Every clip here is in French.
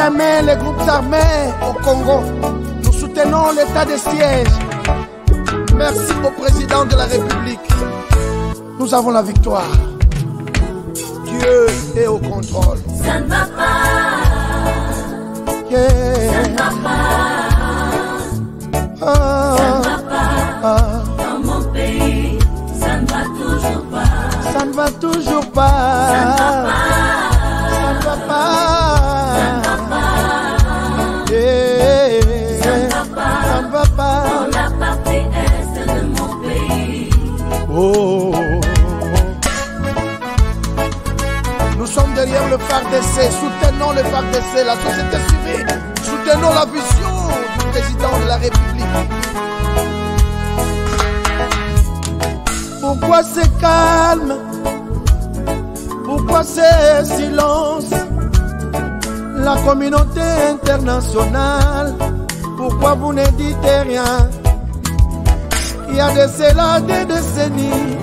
jamais les groupes armés au Congo. Nous soutenons l'état de siège. Merci au président de la République. Nous avons la victoire. Dieu est au contrôle. Ça ne va pas. Yeah. Ça ne va pas. Ça ne va pas. Dans mon pays, ça ne va toujours pas. Ça ne va toujours pas. Ça ne va pas. Ça ne va pas. Ça ne va pas. Yeah. Ça ne va pas. Ça ne va pas. Dans la partie est de mon pays. Oh. Nous sommes derrière le FARDC, soutenons le FARDC, la société civile, soutenons la vision du président de la République. Pourquoi c'est calme? Pourquoi c'est silence? La communauté internationale, pourquoi vous ne dites rien? Il y a de cela des décennies.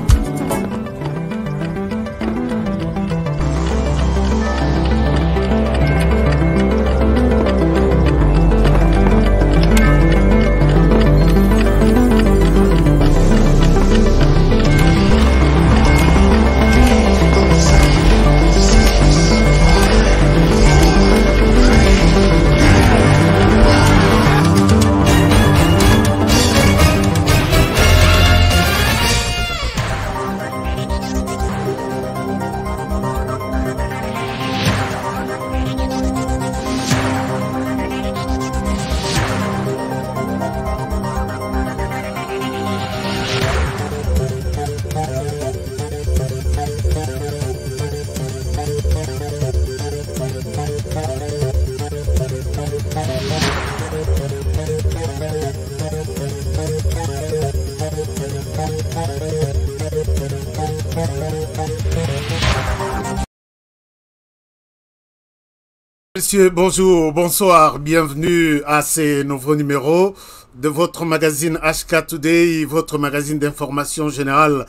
Messieurs, bonjour, bonsoir, bienvenue à ce nouveau numéro de votre magazine HK Today, votre magazine d'information générale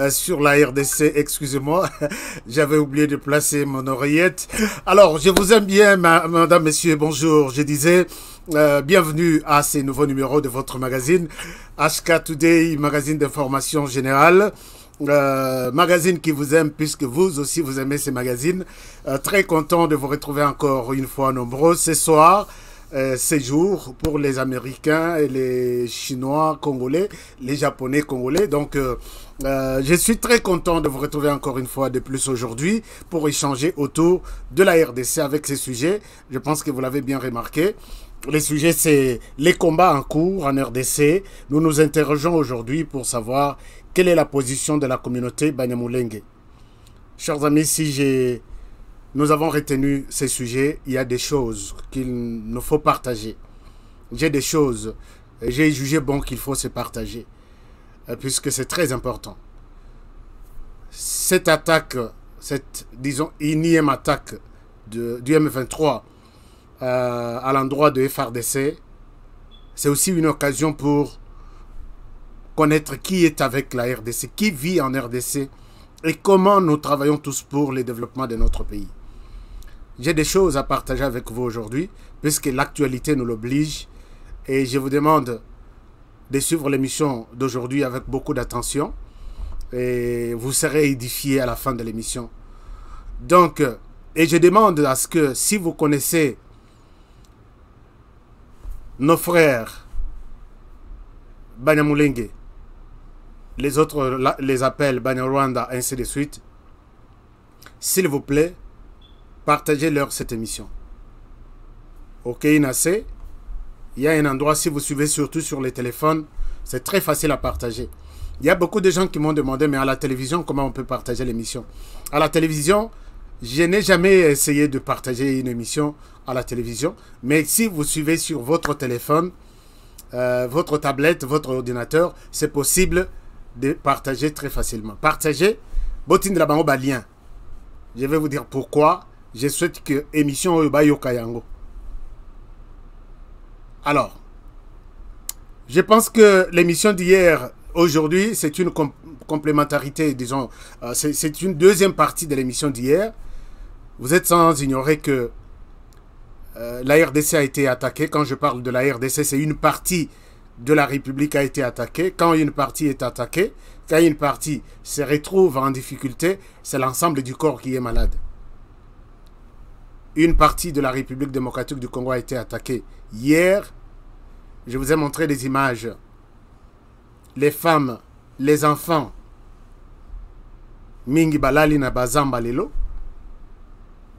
sur la RDC. Excusez-moi, j'avais oublié de placer mon oreillette. Alors, je vous aime bien, madame, messieurs, bonjour. Je disais, bienvenue à ce nouveau numéro de votre magazine HK Today, magazine d'information générale. Magazine qui vous aime puisque vous aussi vous aimez ces magazines. Très content de vous retrouver encore une fois nombreux ce soir, ces jours pour les Américains et les Chinois congolais, les Japonais congolais. Donc je suis très content de vous retrouver encore une fois de plus aujourd'hui pour échanger autour de la RDC avec ces sujets. Je pense que vous l'avez bien remarqué. Les sujets, c'est les combats en cours en RDC. Nous nous interrogeons aujourd'hui pour savoir quelle est la position de la communauté Banyamulenge. Chers amis, si nous avons retenu ces sujets, il y a des choses qu'il nous faut partager. J'ai des choses, j'ai jugé bon qu'il faut se partager, puisque c'est très important. Cette attaque, cette, disons, énième attaque du M23 à l'endroit de FARDC, c'est aussi une occasion pour connaître qui est avec la RDC, qui vit en RDC et comment nous travaillons tous pour le développement de notre pays. J'ai des choses à partager avec vous aujourd'hui, puisque l'actualité nous l'oblige, et je vous demande de suivre l'émission d'aujourd'hui avec beaucoup d'attention, et vous serez édifiés à la fin de l'émission. Donc, et je demande à ce que, si vous connaissez nos frères Banyamulenge, les autres les appellent Banyarwanda, ainsi de suite, s'il vous plaît, partagez-leur cette émission. Ok, Inassé, il y a un endroit, si vous suivez surtout sur les téléphones, c'est très facile à partager. Il y a beaucoup de gens qui m'ont demandé, mais à la télévision, comment on peut partager l'émission? À la télévision, je n'ai jamais essayé de partager une émission à la télévision, mais si vous suivez sur votre téléphone, votre tablette, votre ordinateur, c'est possible de partager très facilement. Partager, botin de la bango lien. Je vais vous dire pourquoi je souhaite que l'émission Oyobayo Kayango. Alors, je pense que l'émission d'hier, aujourd'hui, c'est une complémentarité, disons, c'est une deuxième partie de l'émission d'hier. Vous êtes sans ignorer que la RDC a été attaquée. Quand je parle de la RDC, c'est une partie de la République a été attaquée. Quand une partie est attaquée, quand une partie se retrouve en difficulté, c'est l'ensemble du corps qui est malade. Une partie de la République démocratique du Congo a été attaquée. Hier, je vous ai montré des images. Les femmes, les enfants, Mingi Balali na Bazamba Lelo,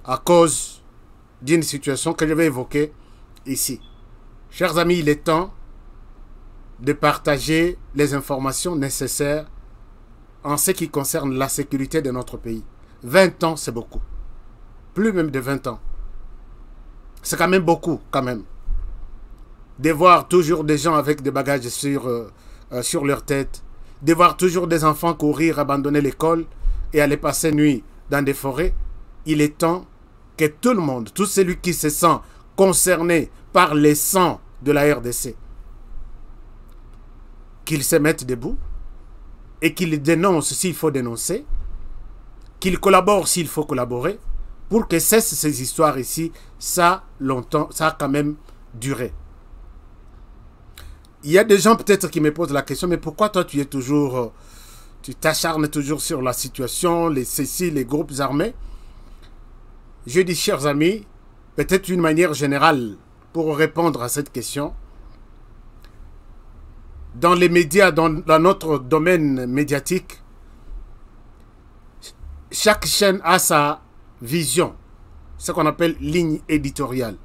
à cause d'une situation que je vais évoquer ici. Chers amis, il est temps de partager les informations nécessaires en ce qui concerne la sécurité de notre pays. 20 ans, c'est beaucoup. Plus même de 20 ans. C'est quand même beaucoup, quand même. De voir toujours des gens avec des bagages sur leur tête. De voir toujours des enfants courir, abandonner l'école et aller passer nuit dans des forêts. Il est temps que tout le monde, tout celui qui se sent concerné par les sangs de la RDC, qu'il se mette debout et qu'il dénonce s'il faut dénoncer, qu'il collabore s'il faut collaborer, pour que cessent ces histoires ici. Ça, longtemps, ça a quand même duré. Il y a des gens peut-être qui me posent la question, mais pourquoi toi tu es toujours, tu t'acharnes toujours sur la situation, les groupes armés? Je dis, chers amis, peut-être d'une manière générale, pour répondre à cette question, dans les médias, dans notre domaine médiatique, chaque chaîne a sa vision, ce qu'on appelle ligne éditoriale.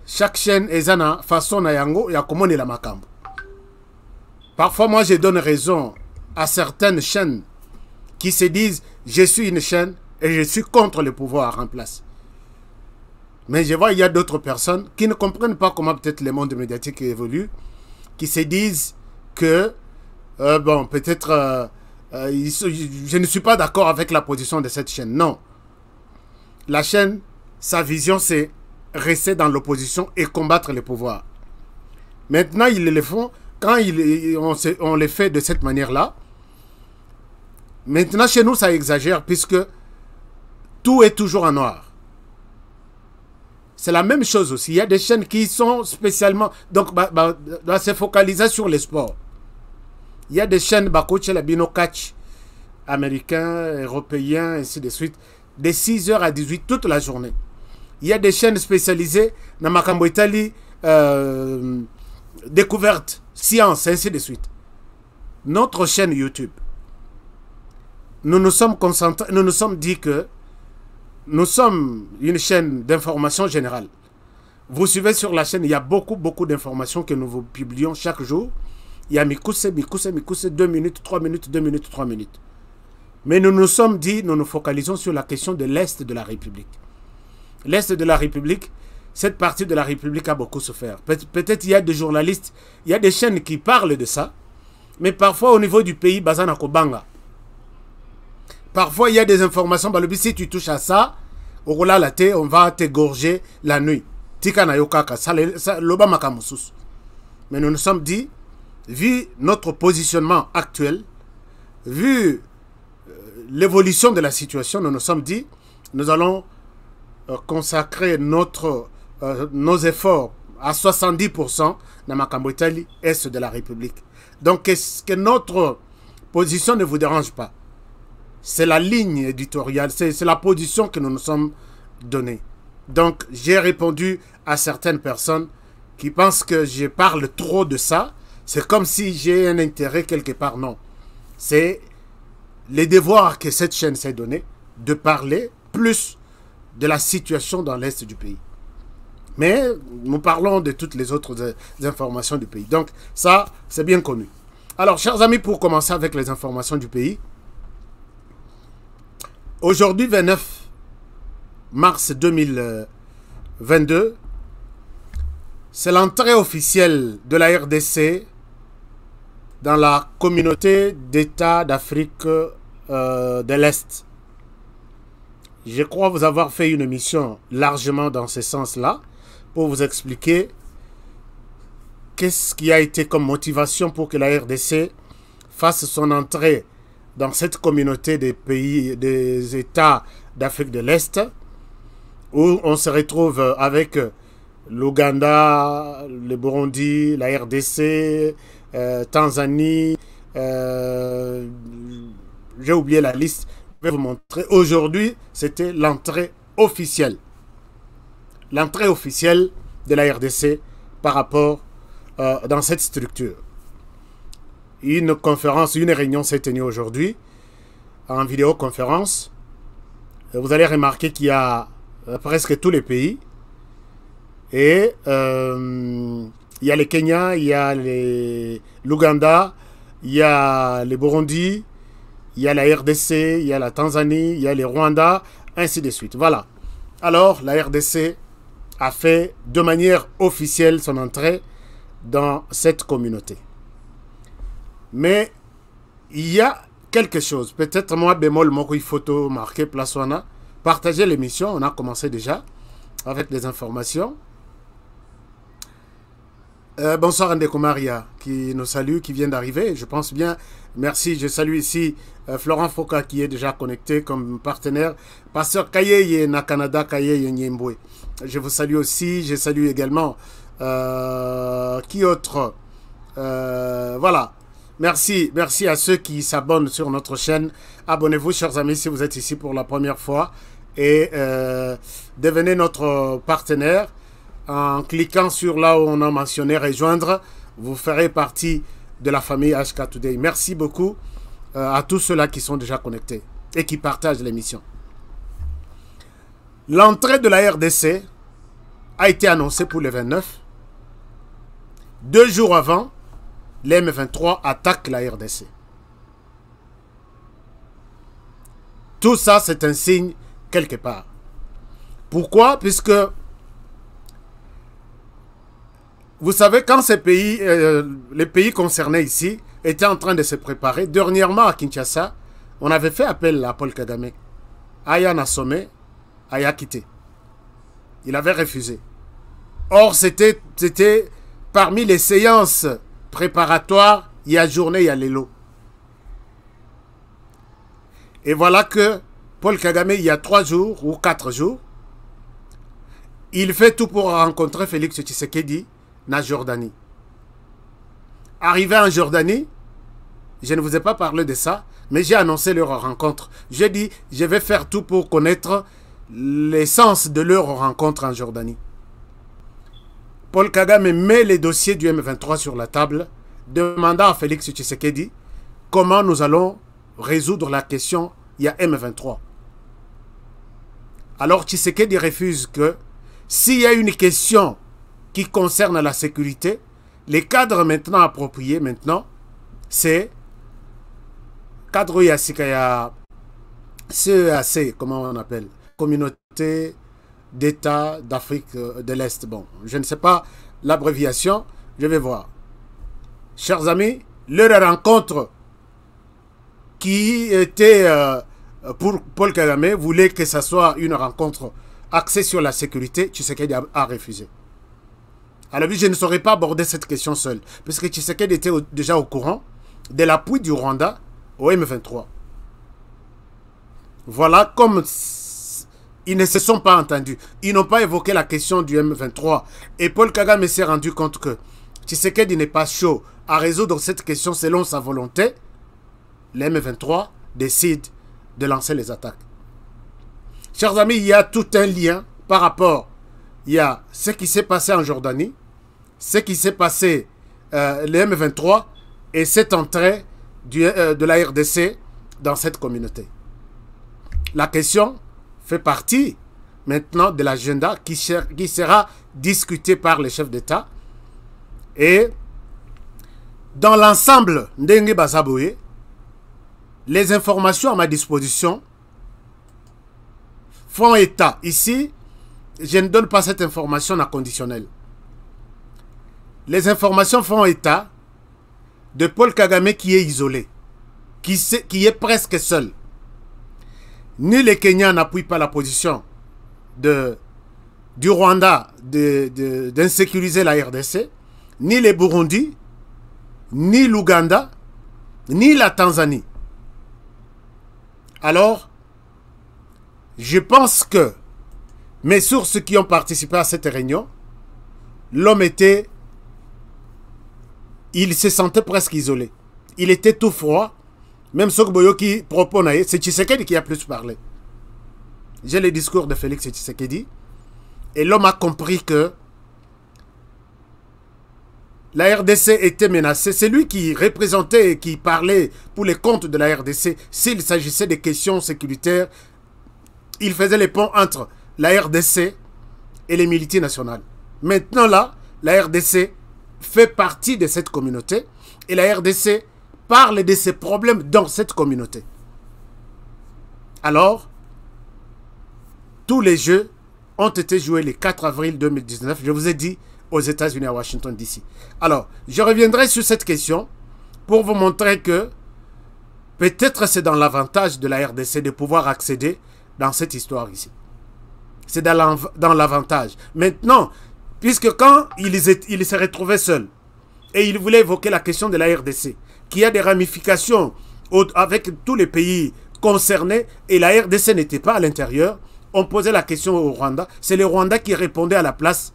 Chaque chaîne est une façon na yango ya komone la makambo. Parfois, moi, je donne raison à certaines chaînes qui se disent « Je suis une chaîne et je suis contre le pouvoir en place ». Mais je vois, il y a d'autres personnes qui ne comprennent pas comment peut-être le monde médiatique évolue, qui se disent que, bon, peut-être, je ne suis pas d'accord avec la position de cette chaîne. Non. La chaîne, sa vision, c'est rester dans l'opposition et combattre le pouvoir. Maintenant, ils le font, quand on le fait de cette manière-là, maintenant, chez nous, ça exagère, puisque tout est toujours en noir. C'est la même chose aussi. Il y a des chaînes qui sont spécialement... Donc, se focaliser sur les sports. Il y a des chaînes, coach la Bino Catch, américains, européens, ainsi de suite, de 6h à 18h toute la journée. Il y a des chaînes spécialisées dans Makambo Italie, découverte, science, ainsi de suite. Notre chaîne YouTube, nous nous sommes concentrés, nous nous sommes dit que nous sommes une chaîne d'information générale. Vous suivez sur la chaîne, il y a beaucoup d'informations que nous vous publions chaque jour. Il y a Mikousse, 2 minutes, 3 minutes, 2 minutes, 3 minutes. Mais nous nous sommes dit, nous nous focalisons sur la question de l'Est de la République. L'Est de la République, cette partie de la République a beaucoup souffert. Peut-être il y a des journalistes, il y a des chaînes qui parlent de ça, mais parfois au niveau du pays, Bazana Kobanga. Parfois il y a des informations, si tu touches à ça, on va t'égorger la nuit. Mais nous nous sommes dit, vu notre positionnement actuel, vu l'évolution de la situation, nous nous sommes dit, nous allons consacrer nos efforts à 70% dans Makambo Italie, Est de la République. Donc, est-ce que notre position ne vous dérange pas? C'est la ligne éditoriale, c'est la position que nous nous sommes donnée. Donc, j'ai répondu à certaines personnes qui pensent que je parle trop de ça. C'est comme si j'ai un intérêt quelque part. Non. C'est les devoirs que cette chaîne s'est donné de parler plus de la situation dans l'Est du pays. Mais nous parlons de toutes les autres informations du pays. Donc, ça, c'est bien connu. Alors, chers amis, pour commencer avec les informations du pays, aujourd'hui, 29 mars 2022, c'est l'entrée officielle de la RDC dans la communauté d'États d'Afrique de l'Est. Je crois vous avoir fait une émission largement dans ce sens-là pour vous expliquer qu'est-ce qui a été comme motivation pour que la RDC fasse son entrée dans cette communauté des pays, des États d'Afrique de l'Est. où on se retrouve avec l'Ouganda, le Burundi, la RDC, Tanzanie, j'ai oublié la liste, je vais vous montrer. Aujourd'hui, c'était l'entrée officielle. L'entrée officielle de la RDC par rapport dans cette structure. Une conférence, une réunion s'est tenue aujourd'hui en vidéoconférence. Vous allez remarquer qu'il y a presque tous les pays. Et il y a le Kenya, il y a l'Ouganda, il y a le Burundi, il y a la RDC, il y a la Tanzanie, il y a le Rwanda, ainsi de suite. Voilà. Alors, la RDC a fait de manière officielle son entrée dans cette communauté. Mais il y a quelque chose. Peut-être moi, bémol, moko, photo marqué place wana. Partagez l'émission, on a commencé déjà avec des informations. Bonsoir Ndeko Maria qui nous salue, qui vient d'arriver, je pense bien. Merci, je salue ici Florent Foka qui est déjà connecté comme partenaire. Pasteur Kayeye na Canada, Kayeye Nyembwe. Je vous salue aussi, je salue également qui autre voilà. Merci, merci à ceux qui s'abonnent sur notre chaîne. Abonnez-vous, chers amis, si vous êtes ici pour la première fois. Et devenez notre partenaire. En cliquant sur là où on a mentionné rejoindre, vous ferez partie de la famille HK Today. Merci beaucoup à tous ceux-là qui sont déjà connectés et qui partagent l'émission. L'entrée de la RDC a été annoncée pour le 29. 2 jours avant, les M23 attaquent la RDC. Tout ça, c'est un signe quelque part. Pourquoi? Puisque vous savez, quand ces pays, les pays concernés ici étaient en train de se préparer, dernièrement à Kinshasa, on avait fait appel à Paul Kagame. Aya n'a sommé, Aya quitté. Il avait refusé. Or, c'était parmi les séances préparatoires, il y a journée, il y a l'élo. Et voilà que Paul Kagame, il y a 3 jours ou 4 jours, il fait tout pour rencontrer Félix Tshisekedi na Jordanie. Arrivé en Jordanie, je ne vous ai pas parlé de ça, mais j'ai annoncé leur rencontre. J'ai dit, je vais faire tout pour connaître l'essence de leur rencontre en Jordanie. Paul Kagame met les dossiers du M23 sur la table, demandant à Félix Tshisekedi comment nous allons résoudre la question, il y a M23. Alors Tshisekedi refuse que s'il y a une question qui concerne la sécurité, les cadres maintenant appropriés, c'est cadre Yasikaya, CEAC, comment on appelle, Communauté d'État d'Afrique de l'Est. Bon, je ne sais pas l'abréviation, je vais voir. Chers amis, leur rencontre qui était pour Paul Kagame voulait que ce soit une rencontre axée sur la sécurité. Tshisekedi a refusé. Alors je ne saurais pas aborder cette question seule, parce que Tshisekedi était déjà au courant de l'appui du Rwanda au M23. Voilà comme ils ne se sont pas entendus. Ils n'ont pas évoqué la question du M23. Et Paul Kagame s'est rendu compte que Tshisekedi n'est pas chaud à résoudre cette question selon sa volonté. Le M23 décide de lancer les attaques. Chers amis, il y a tout un lien par rapport. Il y a ce qui s'est passé en Jordanie, ce qui s'est passé le M23 et cette entrée de la RDC dans cette communauté. La question fait partie maintenant de l'agenda qui sera discuté par les chefs d'État. Et dans l'ensemble d'Ndengue Bazaboye, les informations à ma disposition font état. Ici, je ne donne pas cette information à conditionnel. Les informations font état de Paul Kagame qui est isolé, qui est presque seul. Ni les Kenyans n'appuient pas la position du Rwanda d'insécuriser la RDC, ni les Burundi, ni l'Ouganda, ni la Tanzanie. Alors, je pense que Mes sources qui ont participé à cette réunion, l'homme était... Il se sentait presque isolé. Il était tout froid. Même Sokboyo qui propose, c'est Tshisekedi qui a plus parlé. J'ai le discours de Félix Tshisekedi. Et l'homme a compris que la RDC était menacée. C'est lui qui représentait et qui parlait pour les comptes de la RDC. S'il s'agissait des questions sécuritaires, il faisait les ponts entre la RDC et les multinationales. Maintenant là, la RDC fait partie de cette communauté et la RDC parle de ses problèmes dans cette communauté. Alors, tous les jeux ont été joués le 4 avril 2019, je vous ai dit, aux États-Unis, à Washington, D.C. Alors, je reviendrai sur cette question pour vous montrer que peut-être c'est dans l'avantage de la RDC de pouvoir accéder dans cette histoire ici. C'est dans l'avantage. Maintenant, puisque quand il se retrouvait seul et il voulait évoquer la question de la RDC, qui a des ramifications avec tous les pays concernés, et la RDC n'était pas à l'intérieur, on posait la question au Rwanda. C'est le Rwanda qui répondait à la place,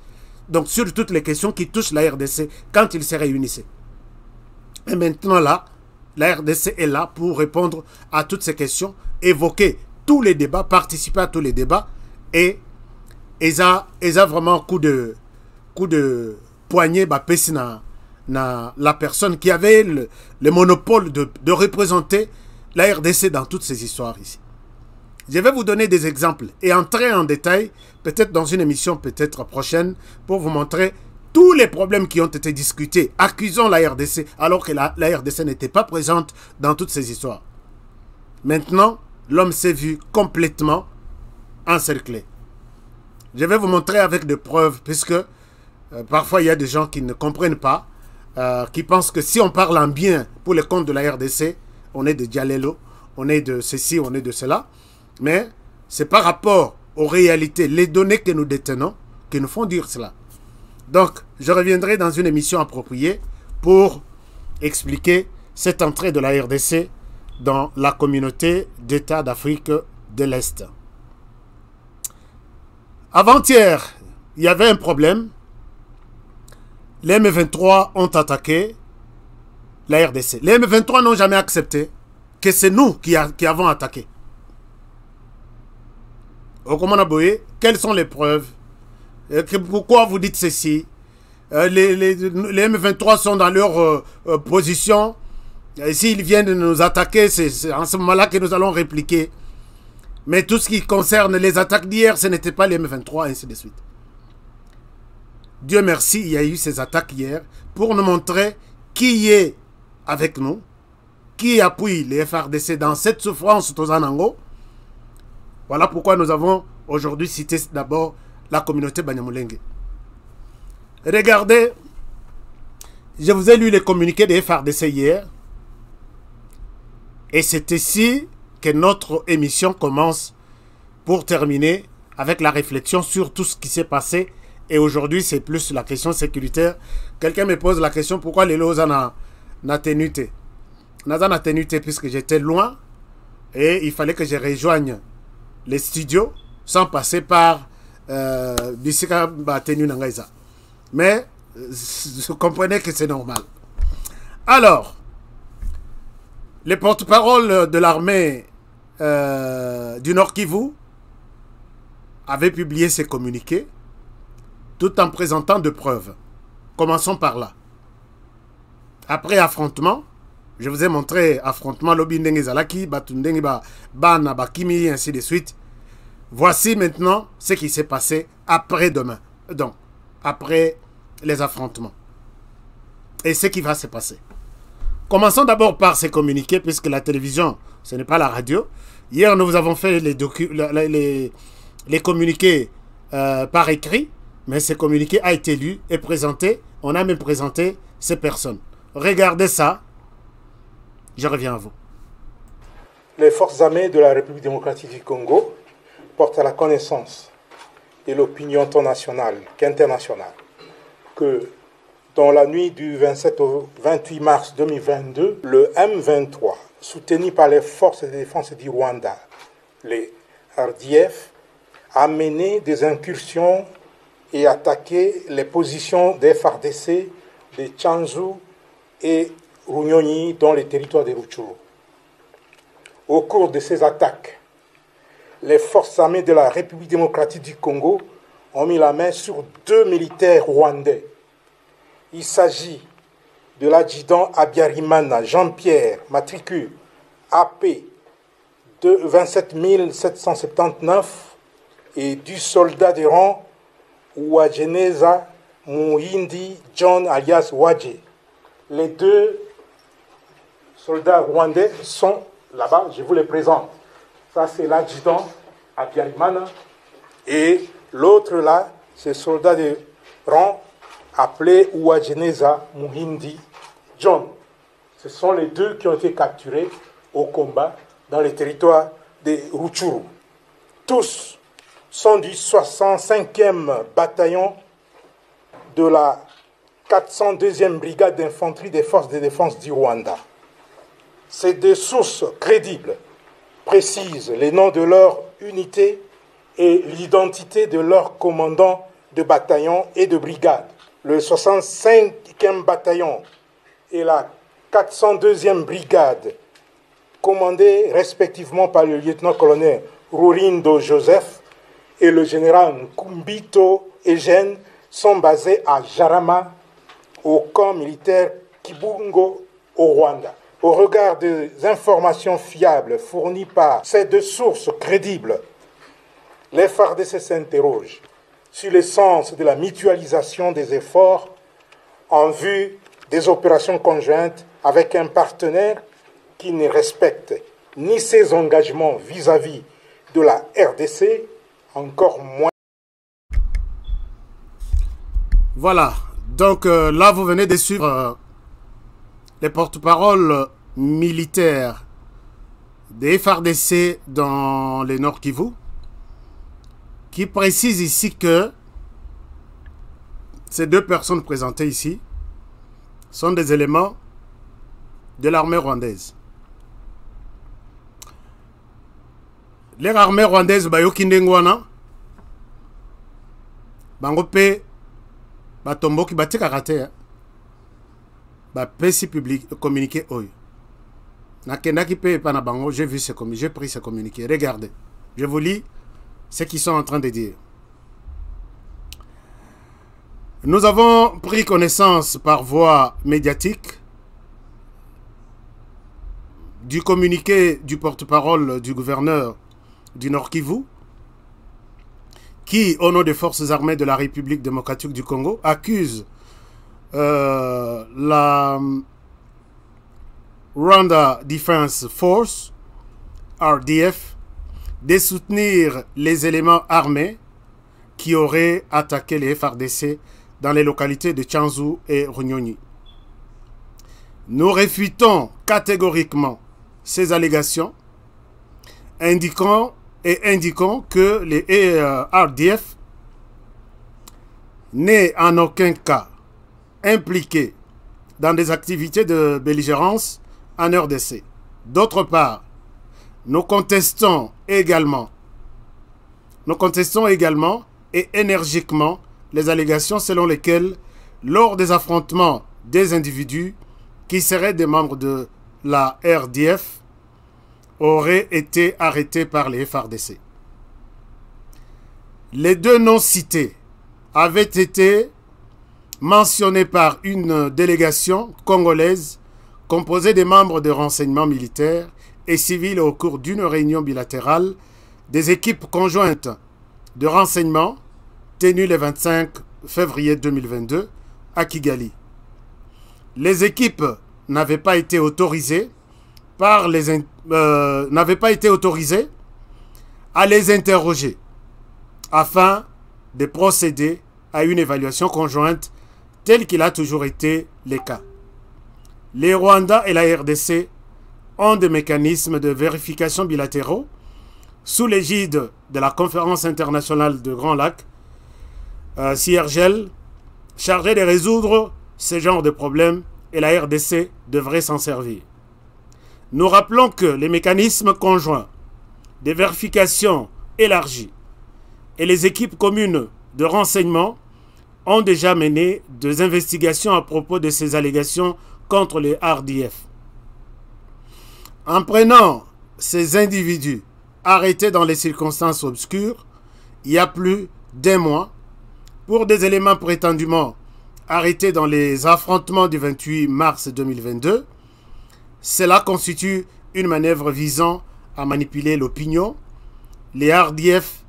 donc sur toutes les questions qui touchent la RDC quand ils se réunissaient. Et maintenant là, la RDC est là pour répondre à toutes ces questions, évoquer tous les débats, participer à tous les débats, et ils ont vraiment coup de poignet, la personne qui avait le monopole de représenter la RDC dans toutes ces histoires ici. Je vais vous donner des exemples et entrer en détail, peut-être dans une émission peut-être prochaine, pour vous montrer tous les problèmes qui ont été discutés, accusant la RDC, alors que la RDC n'était pas présente dans toutes ces histoires. Maintenant, l'homme s'est vu complètement encerclé. Je vais vous montrer avec des preuves, puisque parfois il y a des gens qui ne comprennent pas, qui pensent que si on parle en bien pour le compte de la RDC, on est de Dialelo, on est de ceci, on est de cela. Mais c'est par rapport aux réalités, les données que nous détenons, qui nous font dire cela. Donc, je reviendrai dans une émission appropriée pour expliquer cette entrée de la RDC dans la communauté d'États d'Afrique de l'Est. Avant-hier, il y avait un problème. Les M23 ont attaqué la RDC. Les M23 n'ont jamais accepté que c'est nous qui avons attaqué. Au Komana Boye, quelles sont les preuves? Pourquoi vous dites ceci? Les M23 sont dans leur position. S'ils viennent de nous attaquer, c'est en ce moment-là que nous allons répliquer. Mais tout ce qui concerne les attaques d'hier, ce n'était pas les M23, ainsi de suite. Dieu merci, il y a eu ces attaques hier pour nous montrer qui est avec nous, qui appuie les FRDC dans cette souffrance Tozanango. Voilà pourquoi nous avons aujourd'hui cité d'abord la communauté Banyamulenge. Regardez, je vous ai lu les communiqués des FRDC hier. Et c'est ici que notre émission commence pour terminer avec la réflexion sur tout ce qui s'est passé. Et aujourd'hui, c'est plus la question sécuritaire. Quelqu'un me pose la question, pourquoi les lots n'a tenu té? N'a tenu té puisque j'étais loin et il fallait que je rejoigne les studios sans passer par Bissika Batenu Nangaïza. Mais je comprenais que c'est normal. Alors, les porte-parole de l'armée du Nord Kivu avaient publié ces communiqués tout en présentant de preuves. Commençons par là. Après affrontement, je vous ai montré affrontement Lobi Ndengezalaki, Batundengeba, Bana, Bakimi, ainsi de suite. Voici maintenant ce qui s'est passé après-demain. Donc, après les affrontements. Et ce qui va se passer. Commençons d'abord par ces communiqués, puisque la télévision, ce n'est pas la radio. Hier, nous vous avons fait les communiqués par écrit, mais ces communiqués ont été lus et présentés. On a même présenté ces personnes. Regardez ça. Je reviens à vous. Les forces armées de la République démocratique du Congo portent à la connaissance de l'opinion tant nationale qu'internationale que dans la nuit du 27 au 28 mars 2022, le M23, soutenu par les forces de défense du Rwanda, les RDF, a mené des incursions et attaqué les positions des FARDC de Tchanzu et Runyonyi dans les territoires de Rutshuru. Au cours de ces attaques, les forces armées de la République démocratique du Congo ont mis la main sur 2 militaires rwandais. Il s'agit de l'adjudant Habyarimana Jean-Pierre, matricule AP de 27 779, et du soldat de rang Uwajeneza Muhindi John alias Wadje. Les 2 soldats rwandais sont là-bas, je vous les présente. Ça, c'est l'adjudant Habyarimana. Et l'autre là, c'est le soldat de rang appelé Uwajeneza Muhindi John. Ce sont les 2 qui ont été capturés au combat dans les territoires de Rutshuru. Tous sont du 65e bataillon de la 402e brigade d'infanterie des forces de défense du Rwanda. Ces 2 sources crédibles précisent les noms de leur unité et l'identité de leurs commandants de bataillon et de brigade. Le 65e bataillon et la 402e brigade, commandés respectivement par le lieutenant-colonel Rurindo Joseph et le général Nkumbito Eugène, sont basés à Jarama, au camp militaire Kibungo, au Rwanda. Au regard des informations fiables fournies par ces 2 sources crédibles, les FARDC s'interrogent sur le sens de la mutualisation des efforts en vue des opérations conjointes avec un partenaire qui ne respecte ni ses engagements vis-à-vis de la RDC, encore moins. Voilà, donc là vous venez de suivre les porte-paroles militaires des FARDC dans le Nord Kivu, qui précisent ici que ces 2 personnes présentées ici sont des éléments de l'armée rwandaise. L'armée rwandaise bayoki ndengwana bango pe batomboki batikaka te bapesi public communiqué oyo nakendaki pe epa na bango, j'ai vu j'ai pris ce communiqué. Regardez, je vous lis ce qu'ils sont en train de dire. Nous avons pris connaissance par voie médiatique du communiqué du porte-parole du gouverneur du Nord Kivu, qui, au nom des forces armées de la République démocratique du Congo, accuse la Rwanda Defense Force, RDF, de soutenir les éléments armés qui auraient attaqué les FARDC dans les localités de Tchanzu et Runyonyi. Nous réfutons catégoriquement ces allégations, indiquons que les RDF n'est en aucun cas impliqué dans des activités de belligérance en RDC. D'autre part, nous contestons également et énergiquement les allégations selon lesquelles, lors des affrontements des individus qui seraient des membres de la RDF, auraient été arrêtés par les FARDC. Les 2 noms cités avaient été mentionnés par une délégation congolaise composée des membres de renseignements militaires et civils au cours d'une réunion bilatérale des équipes conjointes de renseignement tenues le 25 février 2022 à Kigali. Les équipes n'avaient pas été autorisées à les interroger afin de procéder à une évaluation conjointe tel qu'il a toujours été le cas. Les Rwanda et la RDC ont des mécanismes de vérification bilatéraux sous l'égide de la Conférence internationale de Grand Lac, CIRGL, chargée de résoudre ce genre de problèmes, et la RDC devrait s'en servir. Nous rappelons que les mécanismes conjoints de vérification élargis et les équipes communes de renseignement ont déjà mené des investigations à propos de ces allégations contre les RDF. En prenant ces individus arrêtés dans les circonstances obscures, il y a plus d'un mois, pour des éléments prétendument arrêtés dans les affrontements du 28 mars 2022, cela constitue une manœuvre visant à manipuler l'opinion. Les RDF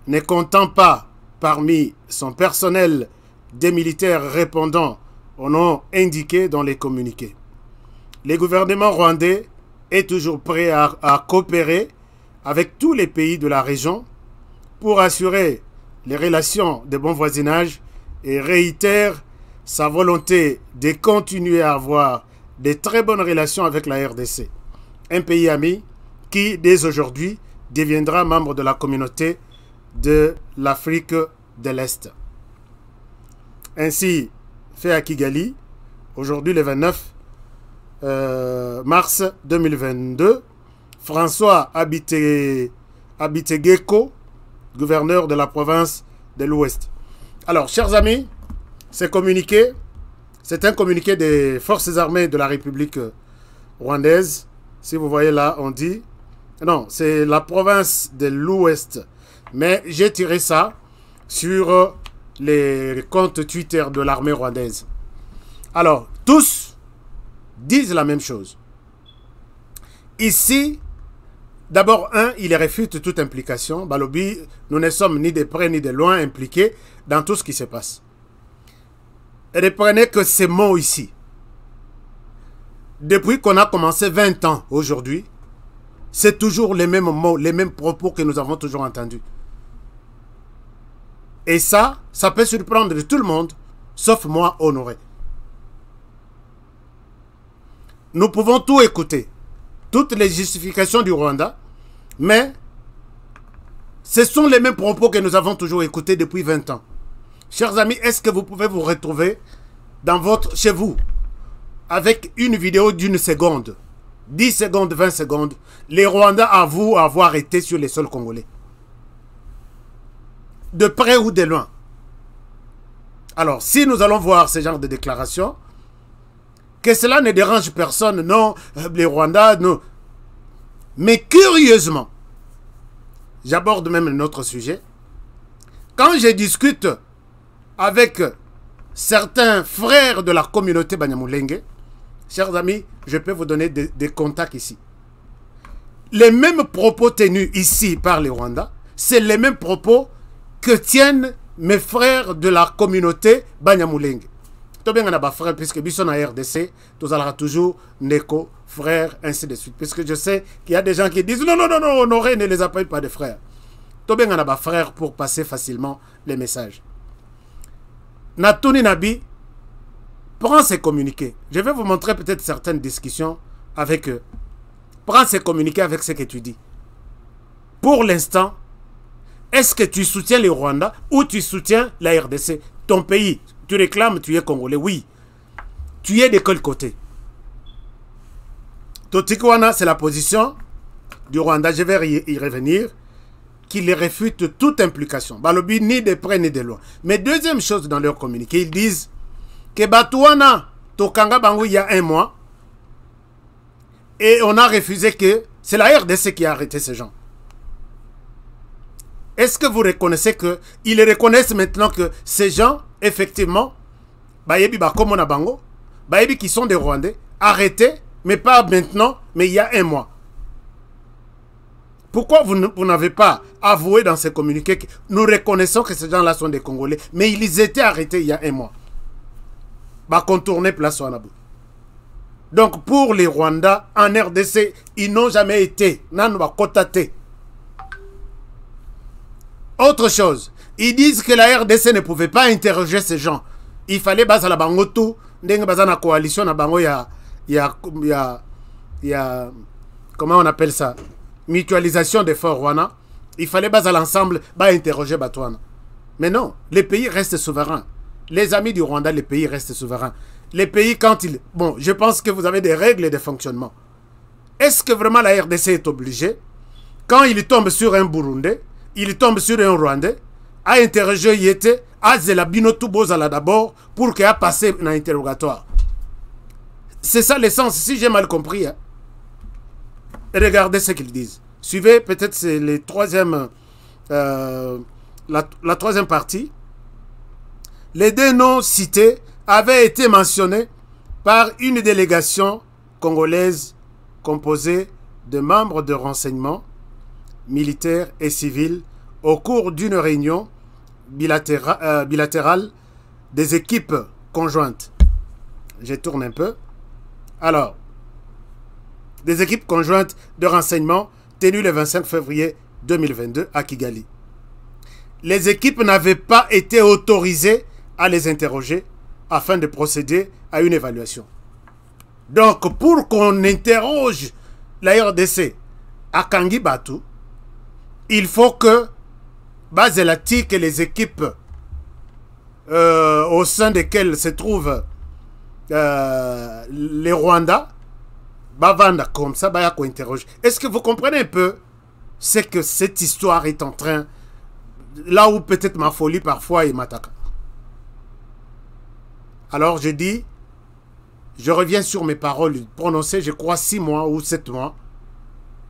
ne comptant pas parmi son personnel des militaires répondant aux noms indiqués dans les communiqués. Le gouvernement rwandais est toujours prêt à coopérer avec tous les pays de la région pour assurer les relations de bon voisinage et réitère sa volonté de continuer à avoir de très bonnes relations avec la RDC, un pays ami qui, dès aujourd'hui, deviendra membre de la communauté de l'Afrique de l'Est. Ainsi, fait à Kigali, aujourd'hui le 29 mars 2022, François Abitegeko, gouverneur de la province de l'Ouest. Alors, chers amis, c'est un communiqué des forces armées de la République rwandaise. Si vous voyez là, on dit... Non, c'est la province de l'Ouest. Mais j'ai tiré ça sur les comptes Twitter de l'armée rwandaise. Alors, tous disent la même chose. Ici, d'abord, il réfute toute implication. Balobi, nous ne sommes ni de près ni de loin impliqués dans tout ce qui se passe. Reprenez que ces mots ici. Depuis qu'on a commencé 20 ans aujourd'hui, c'est toujours les mêmes mots, les mêmes propos que nous avons toujours entendus. Et ça peut surprendre tout le monde, sauf moi, Honoré. Nous pouvons tout écouter, toutes les justifications du Rwanda, mais ce sont les mêmes propos que nous avons toujours écoutés depuis 20 ans. Chers amis, est-ce que vous pouvez vous retrouver chez vous avec une vidéo d'une seconde, 10 secondes, 20 secondes, les Rwandais avouent avoir été sur les sols congolais? De près ou de loin. Alors, si nous allons voir ce genre de déclarations, que cela ne dérange personne, non, les Rwandais, non. Mais curieusement, j'aborde même un autre sujet. Quand je discute avec certains frères de la communauté Banyamulenge, chers amis, je peux vous donner des contacts ici. Les mêmes propos tenus ici par les Rwandais, c'est les mêmes propos que tiennent mes frères de la communauté Banyamulenge. Tout bien, on a frère, puisque nous sommes en RDC, nous allons toujours Neko, frère, ainsi de suite. Puisque je sais qu'il y a des gens qui disent non, non, non, non, Honoré ne les appelle pas de frères. Tout bien, on a frère pour passer facilement les messages. Natuni Nabi prend ses communiqués. Je vais vous montrer peut-être certaines discussions avec eux. Prends ces communiqués avec ce que tu dis. Pour l'instant, est-ce que tu soutiens les Rwandais ou tu soutiens la RDC? Ton pays, tu réclames, tu es Congolais, oui. Tu es de quel côté? Totikwana, c'est la position du Rwanda, je vais y revenir, qui les réfute toute implication. Balobi, ni de près ni de loin. Mais deuxième chose dans leur communiqué, ils disent que Batouana, Tokanga Bango, il y a un mois, et on a refusé que c'est la RDC qui a arrêté ces gens. Est-ce que vous reconnaissez qu'ils reconnaissent maintenant que ces gens, effectivement, Bayebi Bakomona Bango, Bayebi qui sont des Rwandais, arrêtés, mais pas maintenant, mais il y a un mois. Pourquoi vous n'avez pas avoué dans ces communiqués que nous reconnaissons que ces gens-là sont des Congolais, mais ils étaient arrêtés il y a un mois? Bah, contourner place Wanabou. Donc, pour les Rwandais, en RDC, ils n'ont jamais été. Nan va cotater. Autre chose, ils disent que la RDC ne pouvait pas interroger ces gens. Il fallait baser la bango tout, ndenge baza na coalition na bango ya comment on appelle ça, mutualisation des forts Rwanda. Il fallait baser l'ensemble, interroger Batouana. Mais non, les pays restent souverains. Les amis du Rwanda, les pays restent souverains. Les pays, quand ils... Bon, je pense que vous avez des règles de fonctionnement. Est-ce que vraiment la RDC est obligée, quand il tombe sur un Burundais, il tombe sur un Rwandais, a interrogé Yete, a Zelabino Toubozala d'abord, pour qu'il a passé un interrogatoire. C'est ça l'essence, si j'ai mal compris. Hein. Regardez ce qu'ils disent. Suivez, peut-être c'est la troisième partie. Les deux noms cités avaient été mentionnés par une délégation congolaise composée de membres de renseignement, militaires et civils au cours d'une réunion bilatérale des équipes conjointes. Je tourne un peu. Alors, des équipes conjointes de renseignement tenues le 25 février 2022 à Kigali. Les équipes n'avaient pas été autorisées à les interroger afin de procéder à une évaluation. Donc, pour qu'on interroge la RDC à Kangi Batu, il faut que Bazelati et les équipes au sein desquelles se trouvent les Rwandais, Bavanda comme ça, Baya qu'on interroge. Est-ce que vous comprenez un peu ce que cette histoire est en train, là où peut-être ma folie parfois est m'attaque. Alors je dis, je reviens sur mes paroles prononcées, je crois 6 mois ou 7 mois.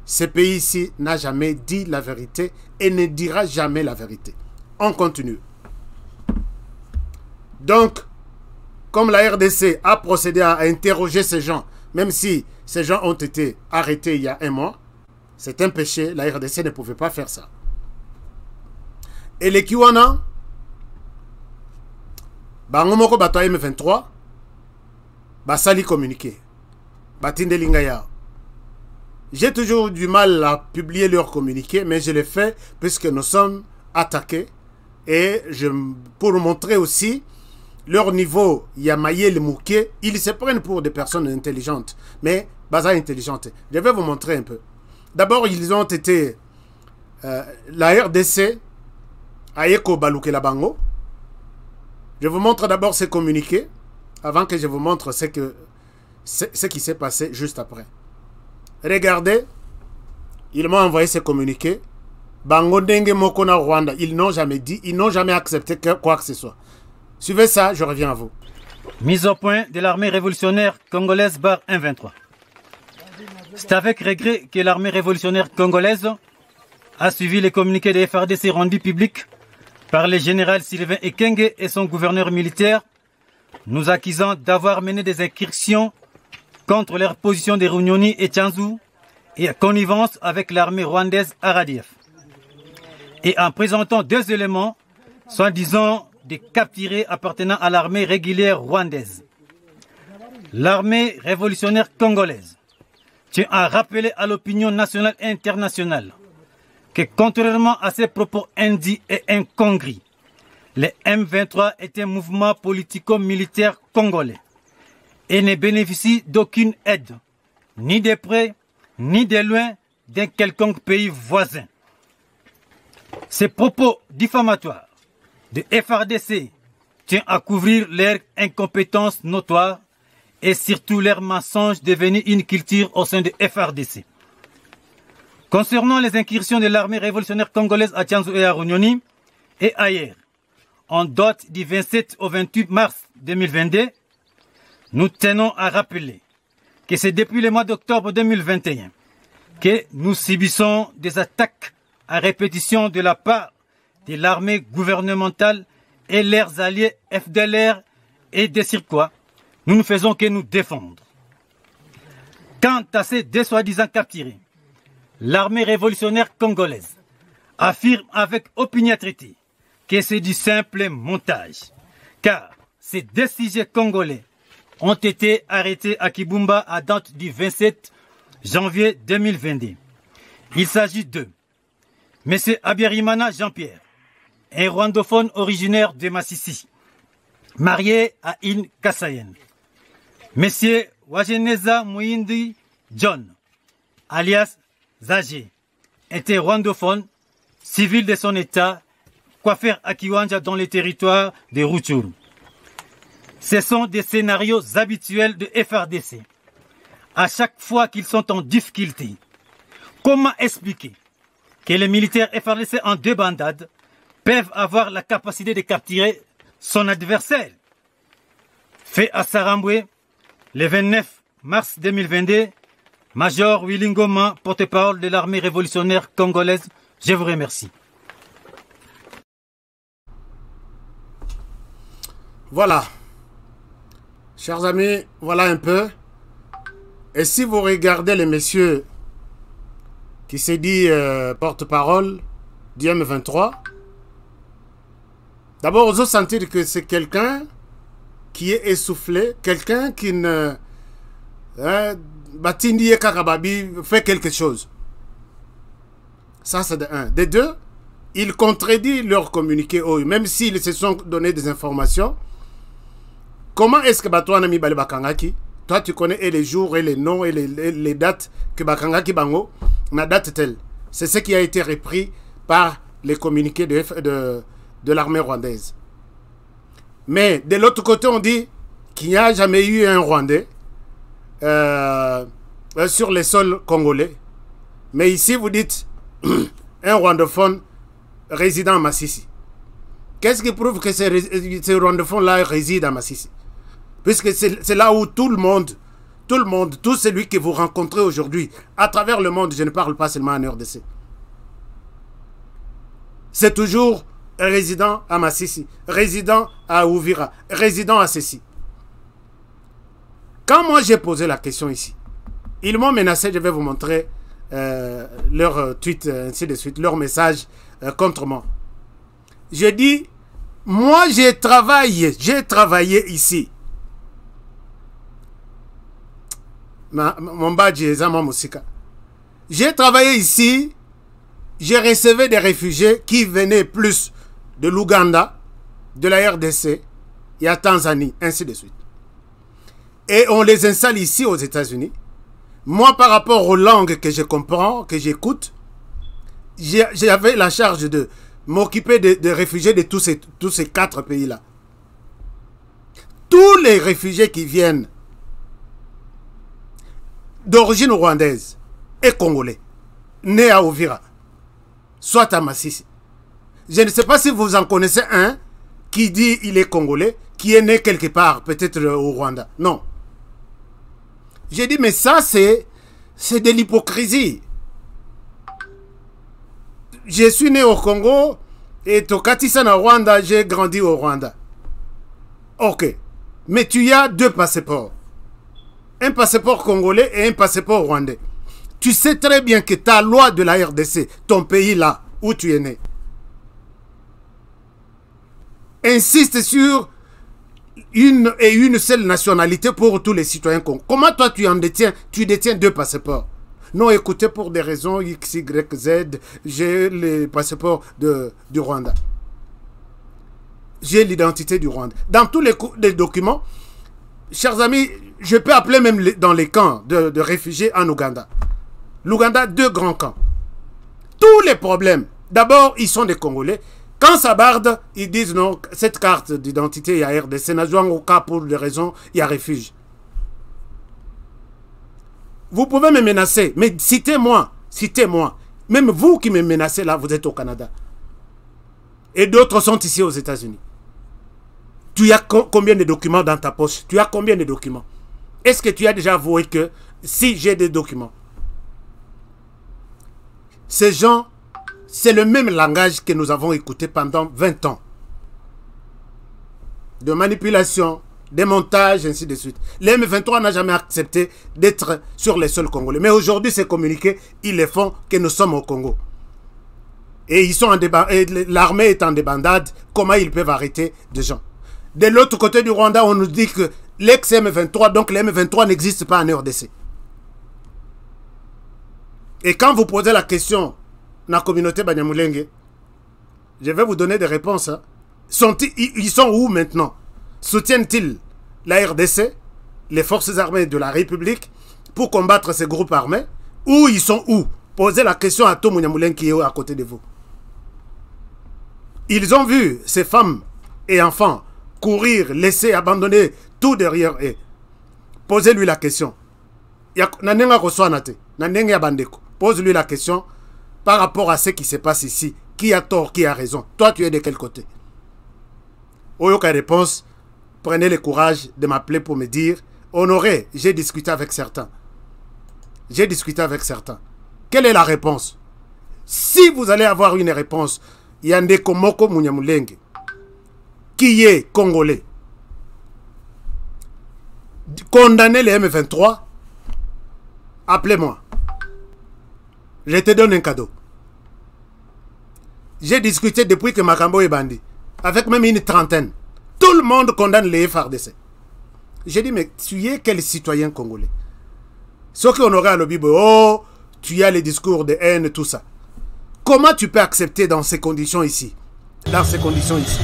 Ce pays ici n'a jamais dit la vérité et ne dira jamais la vérité. On continue. Donc, comme la RDC a procédé à interroger ces gens, même si ces gens ont été arrêtés il y a 1 mois, c'est un péché, la RDC ne pouvait pas faire ça. Et les Kiwana, Bangomoko Bato M23, Basali communiqué, Batinde Lingaya. J'ai toujours du mal à publier leur communiqué, mais je l'ai fait puisque nous sommes attaqués. Et pour montrer aussi leur niveau, Yamaye le Mouké, ils se prennent pour des personnes intelligentes, mais pas intelligentes. Je vais vous montrer un peu. D'abord, ils ont été la RDC, Ayeko Balouke Labango. Je vous montre d'abord ces communiqués, avant que je vous montre ce qui s'est passé juste après. Regardez, ils m'ont envoyé ces communiqués. Bango Denge Mokona Rwanda, ils n'ont jamais dit, ils n'ont jamais accepté quoi que ce soit. Suivez ça, je reviens à vous. Mise au point de l'armée révolutionnaire congolaise barre 123. C'est avec regret que l'armée révolutionnaire congolaise a suivi les communiqués des FARDC rendus publics par le général Sylvain Ekenge et son gouverneur militaire, nous accusant d'avoir mené des incursions contre leur position de Runyoni et Tchanzu et à connivence avec l'armée rwandaise RDF. Et en présentant 2 éléments, soi-disant des capturés appartenant à l'armée régulière rwandaise. L'armée révolutionnaire congolaise tient à rappeler à l'opinion nationale et internationale que contrairement à ces propos indits et incongrus, le M23 est un mouvement politico-militaire congolais et ne bénéficie d'aucune aide, ni de près, ni de loin, d'un quelconque pays voisin. Ces propos diffamatoires de FARDC tiennent à couvrir leur incompétence notoire et surtout leur mensonge devenu une culture au sein de FARDC. Concernant les incursions de l'armée révolutionnaire congolaise à Tchanzu et à Runyoni et ailleurs, en date du 27 au 28 mars 2022, nous tenons à rappeler que c'est depuis le mois d'octobre 2021 que nous subissons des attaques à répétition de la part de l'armée gouvernementale et leurs alliés FDLR et des Cirquois. Nous ne faisons que nous défendre. Quant à ces 2 soi-disant capturés, l'armée révolutionnaire congolaise affirme avec opiniâtreté que c'est du simple montage, car ces 2 sujets congolais ont été arrêtés à Kibumba à date du 27 janvier 2022. Il s'agit de M. Abiyarimana Jean-Pierre, un rwandophone originaire de Massissi, marié à une Kassayenne. M. Wageneza Mouindi John, alias Zagé, était rwandophone, civil de son état, coiffeur à Kiwanja dans les territoires de Rutshuru. Ce sont des scénarios habituels de FARDC. À chaque fois qu'ils sont en difficulté, comment expliquer que les militaires FARDC en débandade peuvent avoir la capacité de capturer son adversaire. Fait à Saramboué, le 29 mars 2022, Major Willy Ngoma, porte-parole de l'armée révolutionnaire congolaise, je vous remercie. Voilà. Chers amis, voilà un peu. Et si vous regardez les messieurs qui s'est dit porte-parole du M23, d'abord, vous sentir que c'est quelqu'un qui est essoufflé, quelqu'un qui ne... Batindi et Kakababi fait quelque chose. Ça, c'est de un. De deux, il contredit leur communiqué, même s'ils se sont donné des informations. Comment est-ce que Batouana mi bale Bakangaki? Toi, tu connais et les jours, et les noms, et les dates que Bakangaki Bango, ma date telle. C'est ce qui a été repris par les communiqués de l'armée rwandaise. Mais de l'autre côté, on dit qu'il n'y a jamais eu un Rwandais sur les sols congolais. Mais ici, vous dites un rwandophone résident à Massissi. Qu'est-ce qui prouve que ces rwandophones-là résident à Massissi? Puisque c'est là où tout le monde, tout celui que vous rencontrez aujourd'hui, à travers le monde, je ne parle pas seulement en RDC, c'est toujours résident à Massissi, résident à Ouvira, résident à ceci. Quand moi j'ai posé la question ici, ils m'ont menacé, je vais vous montrer leur tweet, ainsi de suite, leur message contre moi. Je dis, moi j'ai travaillé ici. Mon badge est Zama Moussika. J'ai travaillé ici, j'ai reçu des réfugiés qui venaient plus de l'Ouganda, de la RDC, et à Tanzanie, ainsi de suite. Et on les installe ici aux États-Unis. Moi, par rapport aux langues que je comprends, que j'écoute, j'avais la charge de m'occuper des réfugiés de tous ces 4 pays-là. Tous les réfugiés qui viennent d'origine rwandaise et congolais, nés à Ouvira, soit à Massissi. Je ne sais pas si vous en connaissez un qui dit il est congolais, qui est né quelque part, peut-être au Rwanda. Non. J'ai dit, mais ça, c'est de l'hypocrisie. Je suis né au Congo et Tokatisa na Rwanda, j'ai grandi au Rwanda. Ok. Mais tu as 2 passeports. Un passeport congolais et un passeport rwandais. Tu sais très bien que ta loi de la RDC, ton pays là, où tu es né, insiste sur une seule nationalité pour tous les citoyens congolais. Comment toi tu détiens 2 passeports? Non, écoutez, pour des raisons X, Y, Z, j'ai le passeport du Rwanda. J'ai l'identité du Rwanda. Dans tous les documents, chers amis, je peux appeler même dans les camps de réfugiés en Ouganda. L'Ouganda, 2 grands camps. Tous les problèmes, d'abord, ils sont des Congolais. Quand ça barde, ils disent non, cette carte d'identité, il y a RDC, au cas pour des raisons, il y a refuge. Vous pouvez me menacer, mais citez-moi. Même vous qui me menacez là, vous êtes au Canada. Et d'autres sont ici aux États-Unis. Tu as combien de documents dans ta poche? Tu as combien de documents? Est-ce que tu as déjà avoué que si j'ai des documents? Ces gens, c'est le même langage que nous avons écouté pendant 20 ans. De manipulation, de montage, ainsi de suite. Les M23 n'a jamais accepté d'être sur les sols congolais. Mais aujourd'hui, ces communiqués, ils les font que nous sommes au Congo. Et ils sont en l'armée est en débandade. Comment ils peuvent arrêter des gens? De l'autre côté du Rwanda, on nous dit que l'ex-M23, donc les M23 n'existent pas en RDC. Et quand vous posez la question dans la communauté Banyamulenge, je vais vous donner des réponses. Hein. Ils sont où maintenant? Soutiennent-ils la RDC, les forces armées de la République, pour combattre ces groupes armés? Ou ils sont où? Posez la question à Tomu Nyamulenge qui est à côté de vous. Ils ont vu ces femmes et enfants courir, laisser, abandonner tout derrière eux. Posez-lui la question. Pose-lui la question par rapport à ce qui se passe ici qui a tort, qui a raison? Toi, tu es de quel côté? Oyoka réponse, prenez le courage de m'appeler pour me dire, Honoré, j'ai discuté avec certains. J'ai discuté avec certains. Quelle est la réponse? Si vous allez avoir une réponse, Yande Komoko Munyamulenge, qui est congolais, condamner les M23, appelez-moi. Je te donne un cadeau. J'ai discuté depuis que Makambo est bandit, avec même une trentaine. Tout le monde condamne les FARDC. J'ai dit, mais tu es quel citoyen congolais? Ce qu'on aurait à l'Obibo, oh, tu as les discours de haine, tout ça. Comment tu peux accepter dans ces conditions ici? Dans ces conditions ici.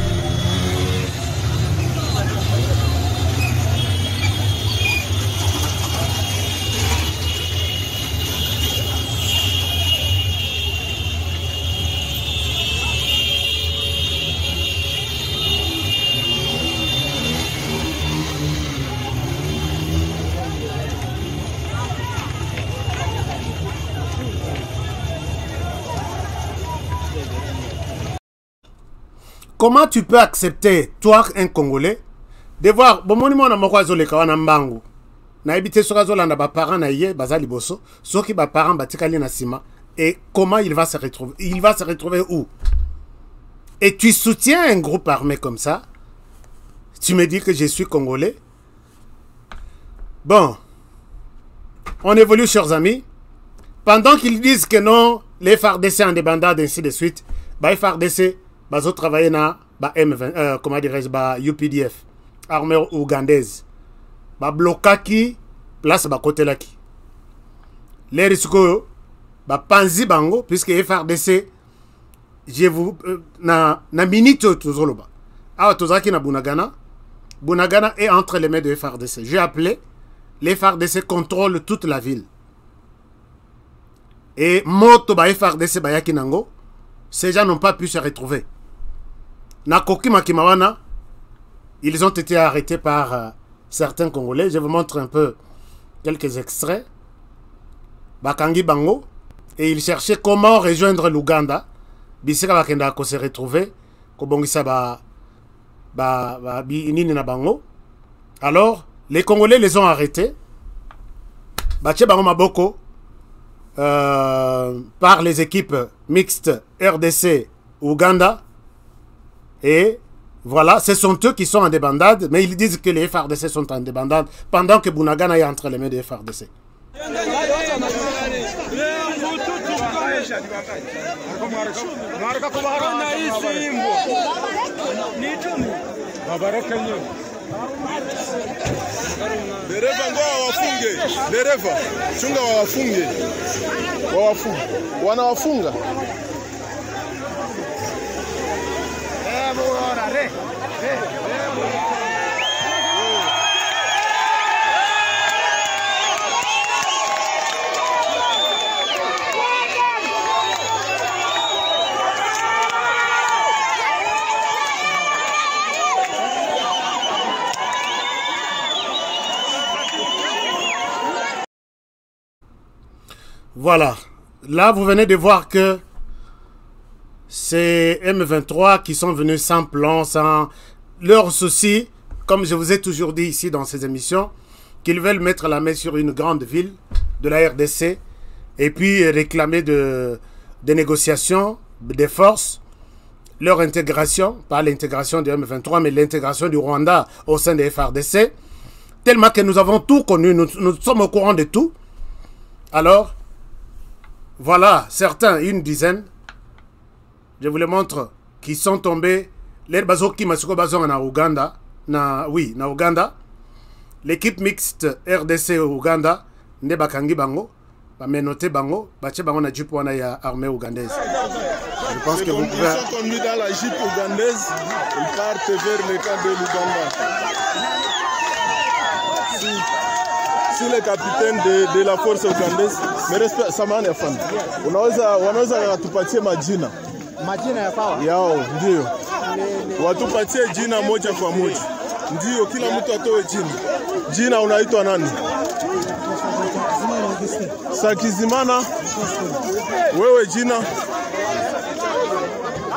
Comment tu peux accepter, toi, un Congolais, de voir, bon, mon nom, je suis un mbangu. Na habité sur la na ba parents na yé bazali bosso, so ki ba parents batikali na sima. Et comment il va se retrouver? Il va se retrouver où? Et tu soutiens un groupe armé comme ça? Tu me dis que je suis Congolais? Bon, on évolue, chers amis. Pendant qu'ils disent que non, les FARDC en débandade, ainsi de suite, bah FARDC, bah travailler na bah M20, comment dirais-je, bah UPDF, armée ougandaise, bah blokaki, place bah côté là qui. Les risques, bah panzi bango, puisque FARDC, je vous na minute toujours là-bas. Ah, tozaki na Bunagana. Bunagana est entre les mains de FARDC. J'ai appelé, les FARDC contrôlent toute la ville. Et moto ba FARDC ba yakinango, ces gens n'ont pas pu se retrouver. Nakoki Makimawana, ils ont été arrêtés par certains Congolais. Je vous montre un peu quelques extraits. Bakangi Bango, et ils cherchaient comment rejoindre l'Ouganda. Bisika bakenda ko se retrouver, ko bongisa inini na bango. Alors, les Congolais les ont arrêtés. Bache bango maboko par les équipes mixtes RDC Ouganda. Et voilà, ce sont eux qui sont en débandade, mais ils disent que les FARDC sont en débandade pendant que Bunagana est entre les mains des FARDC. Dereva ngo wafunge, dereva chunga wafunge, wanawafunga. Voilà, là vous venez de voir que c'est M23 qui sont venus sans plan, sans leur souci, comme je vous ai toujours dit ici dans ces émissions, qu'ils veulent mettre la main sur une grande ville de la RDC et puis réclamer des négociations, des forces, leur intégration, pas l'intégration du M23, mais l'intégration du Rwanda au sein des FARDC, tellement que nous avons tout connu, nous sommes au courant de tout. Alors, voilà, certains, une dizaine, je vous les montre, qui sont tombés, les bazoki masuko bazon na Ouganda, na Ouganda, l'équipe mixte RDC Ouganda, ne bakangi bango, ba menote bango, bache bango na jupe wana ya armée ougandaise. Je pense que vous pouvez... Ils sont conduits dans la jupe ougandaise, ils partent vers le camp de l'Ouganda. Si le capitaine de la force ougandaise, mais respect, samahani afande, wanaweza watupatie majina ya pawa yao, ndio watupatie jina moja kwa moja, ndio kila mtu atoe jina. Jina unaitwa nani? Sakizimana. Wewe jina?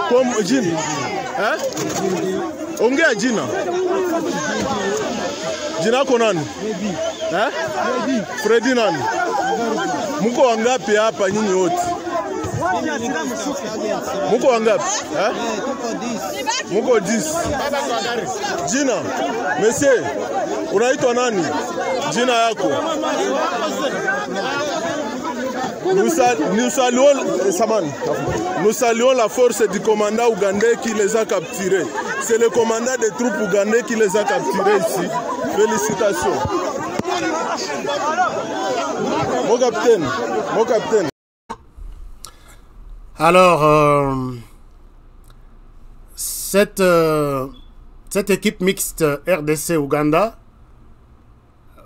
Comme Jin. Hein? Ongea Jina. Jina konani? Hein? Freddy nani? Muko wangapi hapa nyinyi wote? Muko wangapi? Eh? Muko 10. Jina, monsieur, unaitwa nani? Jina yako? Nous saluons la force du commandant ougandais qui les a capturés. C'est le commandant des troupes ougandais qui les a capturés ici. Félicitations. Mon capitaine, mon capitaine. Alors, cette équipe mixte RDC-Ouganda,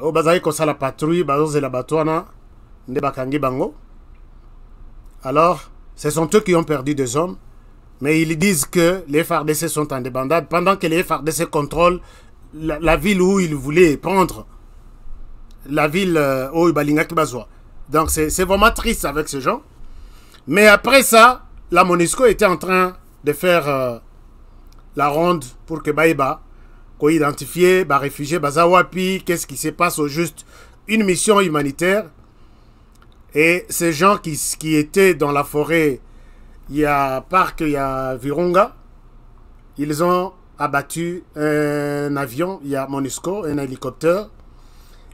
au Bazaï Kosala patrouille, Bazoze la Batouana, Ndebakangi Bango. Alors, ce sont eux qui ont perdu des hommes, mais ils disent que les FARDC sont en débandade pendant que les FARDC contrôlent la ville où ils voulaient prendre, la ville où Ibalingaki Bazwa. Donc, c'est vraiment triste avec ces gens. Mais après ça, la MONUSCO était en train de faire la ronde pour que Baïba, qu'on identifie les réfugiés, Bazawapi, qu'est-ce qui se passe au juste, une mission humanitaire. Et ces gens qui étaient dans la forêt, il y a parc, il y a Virunga, ils ont abattu un avion, il y a MONUSCO, un hélicoptère.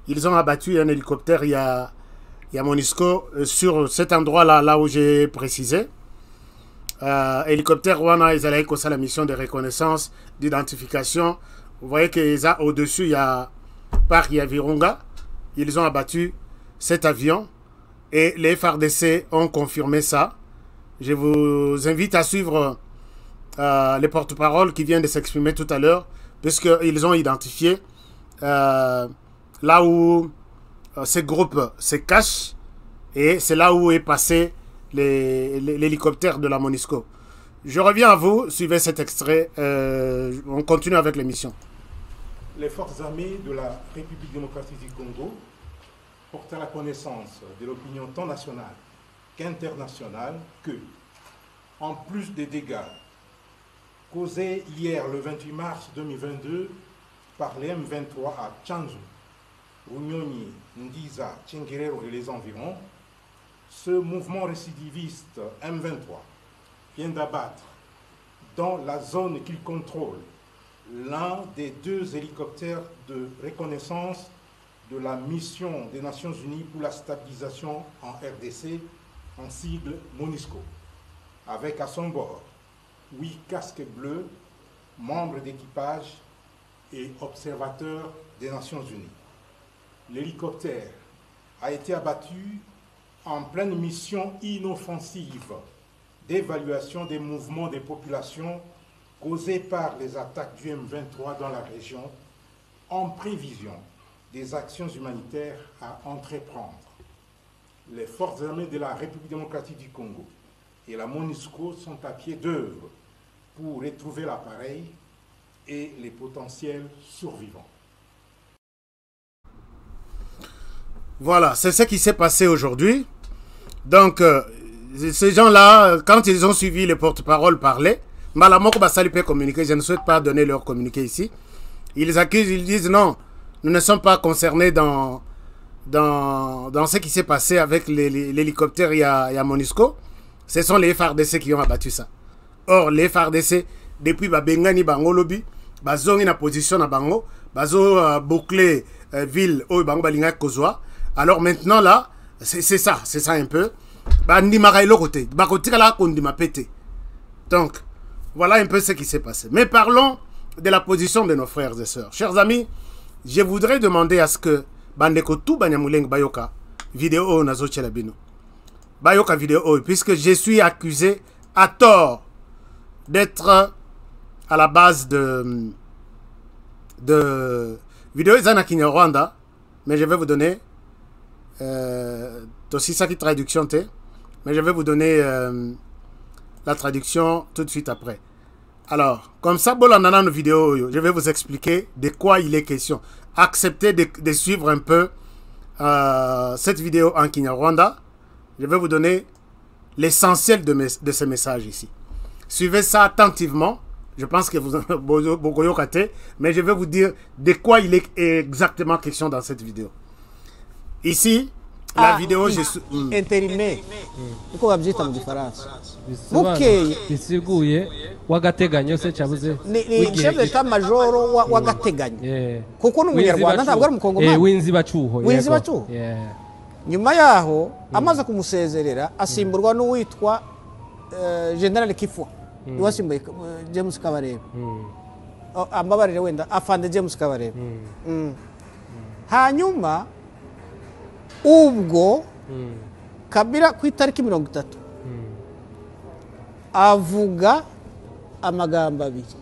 Ils ont abattu un hélicoptère, il y a MONUSCO sur cet endroit-là, là où j'ai précisé. Hélicoptère Rwanda, ils allaient commencer la mission de reconnaissance, d'identification. Vous voyez qu'au-dessus, il y a parc, il y a Virunga. Ils ont abattu cet avion et les FARDC ont confirmé ça. Je vous invite à suivre les porte-paroles qui viennent de s'exprimer tout à l'heure, puisqu'ils ont identifié là où ces groupes se cachent, et c'est là où est passé l'hélicoptère de la MONUSCO. Je reviens à vous, suivez cet extrait, on continue avec l'émission. Les forces armées de la République démocratique du Congo portent à la connaissance de l'opinion tant nationale qu'internationale que, en plus des dégâts causés hier le 28 mars 2022 par les M23 à Tchanzu, Runyonyi, Ndiza, Tchenguerero et les environs, ce mouvement récidiviste M23 vient d'abattre dans la zone qu'il contrôle l'un des 2 hélicoptères de reconnaissance de la mission des Nations Unies pour la stabilisation en RDC, en sigle MONUSCO, avec à son bord 8 casques bleus, membres d'équipage et observateurs des Nations Unies. L'hélicoptère a été abattu en pleine mission inoffensive d'évaluation des mouvements des populations causés par les attaques du M23 dans la région, en prévision des actions humanitaires à entreprendre. Les forces armées de la République démocratique du Congo et la MONUSCO sont à pied d'œuvre pour retrouver l'appareil et les potentiels survivants. Voilà, c'est ce qui s'est passé aujourd'hui. Donc, ces gens-là, quand ils ont suivi les porte-paroles parler, Malamoko Bassali peut communiquer, je ne souhaite pas donner leur communiqué ici. Ils accusent, ils disent non, nous ne sommes pas concernés dans ce qui s'est passé avec l'hélicoptère et à MONUSCO. Ce sont les FARDC qui ont abattu ça. Or, les FARDC, depuis Bengani Bango Lobby, Bazongi na position na Bango, Bazo boucler ville au Bango Balinga Kozwa. Alors maintenant là, c'est ça un peu. Donc, voilà un peu ce qui s'est passé. Mais parlons de la position de nos frères et sœurs. Chers amis, je voudrais demander à ce que Bandeko tout Banyamuleng Bayoka vidéo Nazo Chelabino. Bayoka vidéo, puisque je suis accusé à tort d'être à la base de vidéo Zanaki Rwanda, mais je vais vous donner aussi ça qui traduction t, mais je vais vous donner la traduction tout de suite après. Alors, comme ça, bolandana nos vidéos, je vais vous expliquer de quoi il est question. Acceptez de suivre un peu cette vidéo en Kinyarwanda. Je vais vous donner l'essentiel de ces messages ici. Suivez ça attentivement. Je pense que vous Bogoyo Kate, mais je vais vous dire de quoi il est exactement question dans cette vidéo. Ici, la vidéo, je suis... Interime. Uko babyita mu Gifaransa. Bisiguye wagateganyo se cyabuze. Ni chef d'état major wagateganyo. Kuko n'umunyarwanda ntabwo ari umukongomani. W'inzibacuho. W'inzibacuho. Nyuma yaho amaze kumusezerera asimburwa n'uwitwa General Kifwa. Wasimbuye James Kabarebe. Ambabarire wenda afande James Kabarebe. Hanyuma ubwo Kabila ku itariki 30 avuga amagambo abiri.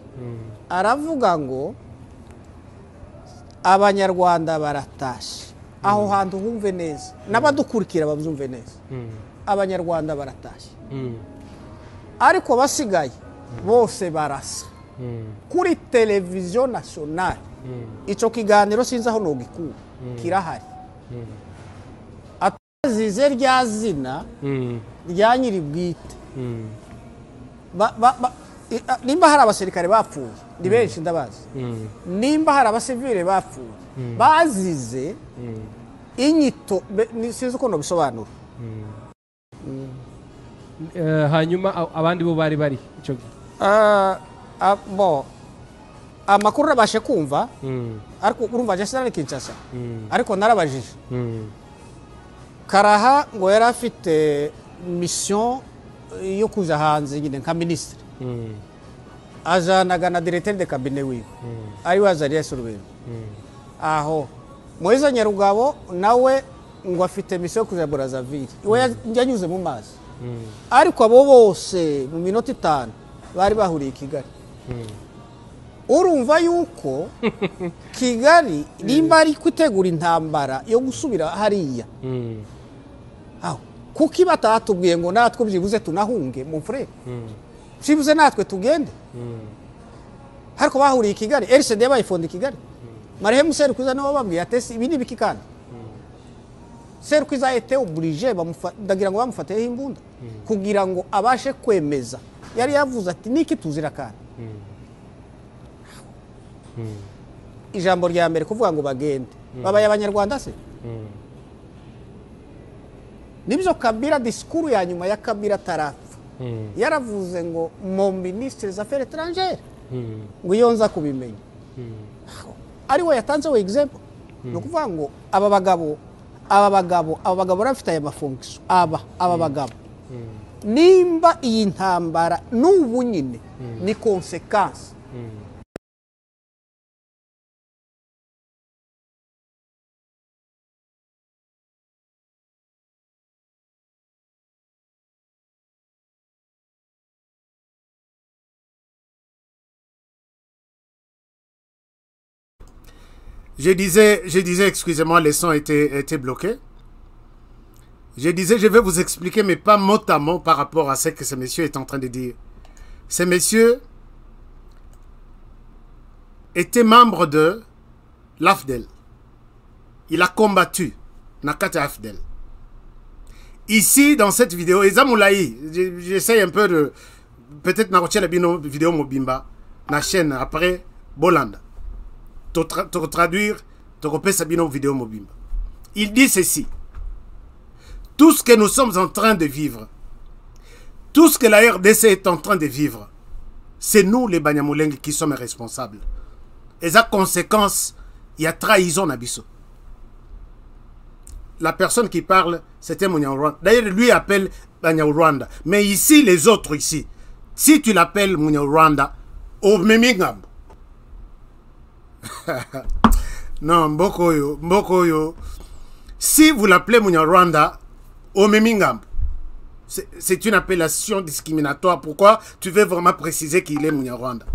Aravuga ngo abanyarwanda baratashe. Aho hantu humve neza n'abadukurikira babyumve neza. Abanyarwanda baratashe. Ariko basigaye bose barasa. Kuri televiziyo nationale ico kiganiro sinzi aho no gikura kirahari. Atazize rya zina rya nyiri bwite. Nimba hari abasirikare bapfuye ndi benshi ndabazi. Nimba hari abasivile bapfuye bazize inyito sinzi uko no bisobanura. Hanyuma abandi bo bari ico bo amakuru nabashe kumva ariko urumva je sinari Kinshasa ariko narabajije Karaha ngo yari afite mission yo kuja hanze nyine nka ministre ajanaga na directeur de cabinet wiwe ari wazariye surubero aho Moise Nyarugabo nawe ngo afite mission yo kuja Brazzaville iwe yanyuze mu mazi ariko abo bose mu minota 5 bari bahuriye Kigali. Urumva yuko Kigali nimba ari kwitegura intambara yo gusubira hariya. Aho kuki batatubwiye ngo natwe byibuze tunahunge mu frere. Byibuze natwe tugende. Hariko bahuriye Kigali RCD bayifonda Kigali. Marehemu Serukwiza nawe babwiye atesi ibi nibiki kandi. Serukwiza était obligé ndagira ngo bamufateho imbunda kugira ngo abashe kwemeza. Yari yavuze ati niki tuzira kandi. Ijambo rya mbere kuvuga ngo bagende. Babaye abanyarwanda se? Nibyo Kabila discours ya nyuma ya Kabila tarapfa. Yaravuze ngo mon ministre des affaires étrangères. Ngo yonza kubimenya. Ari we yatanze we example. No kuvuga ngo aba bagabo barafite aya mafunction. Aba bagabo. Nimba iyi ntambara n'ubu nyine ni conséquence. Je disais, excusez-moi, les sons étaient bloqués. Je disais, je vais vous expliquer, mais pas mot à mot par rapport à ce que ce monsieur est en train de dire. Ce monsieur était membre de l'AFDEL. Il a combattu Nakata AFDEL. Ici, dans cette vidéo, Ezamoulaï, j'essaye un peu de... Peut-être Naroche la vidéo Mobimba, na chaîne après Bolanda. Te traduire, te repérer Sabino vidéo Mobimba. Il dit ceci. Tout ce que nous sommes en train de vivre, tout ce que la RDC est en train de vivre, c'est nous les Banyamulenge qui sommes responsables. Et ça, conséquence, il y a trahison Nabiso. La personne qui parle, c'était Munyarwanda. D'ailleurs, lui appelle Banyarwanda. Mais ici, les autres ici, si tu l'appelles Munyarwanda, au Memingam. Non, Mbokoyo. Si vous l'appelez Munyarwanda, au Memingam, c'est une appellation discriminatoire. Pourquoi? Tu veux vraiment préciser qu'il est Munyarwanda?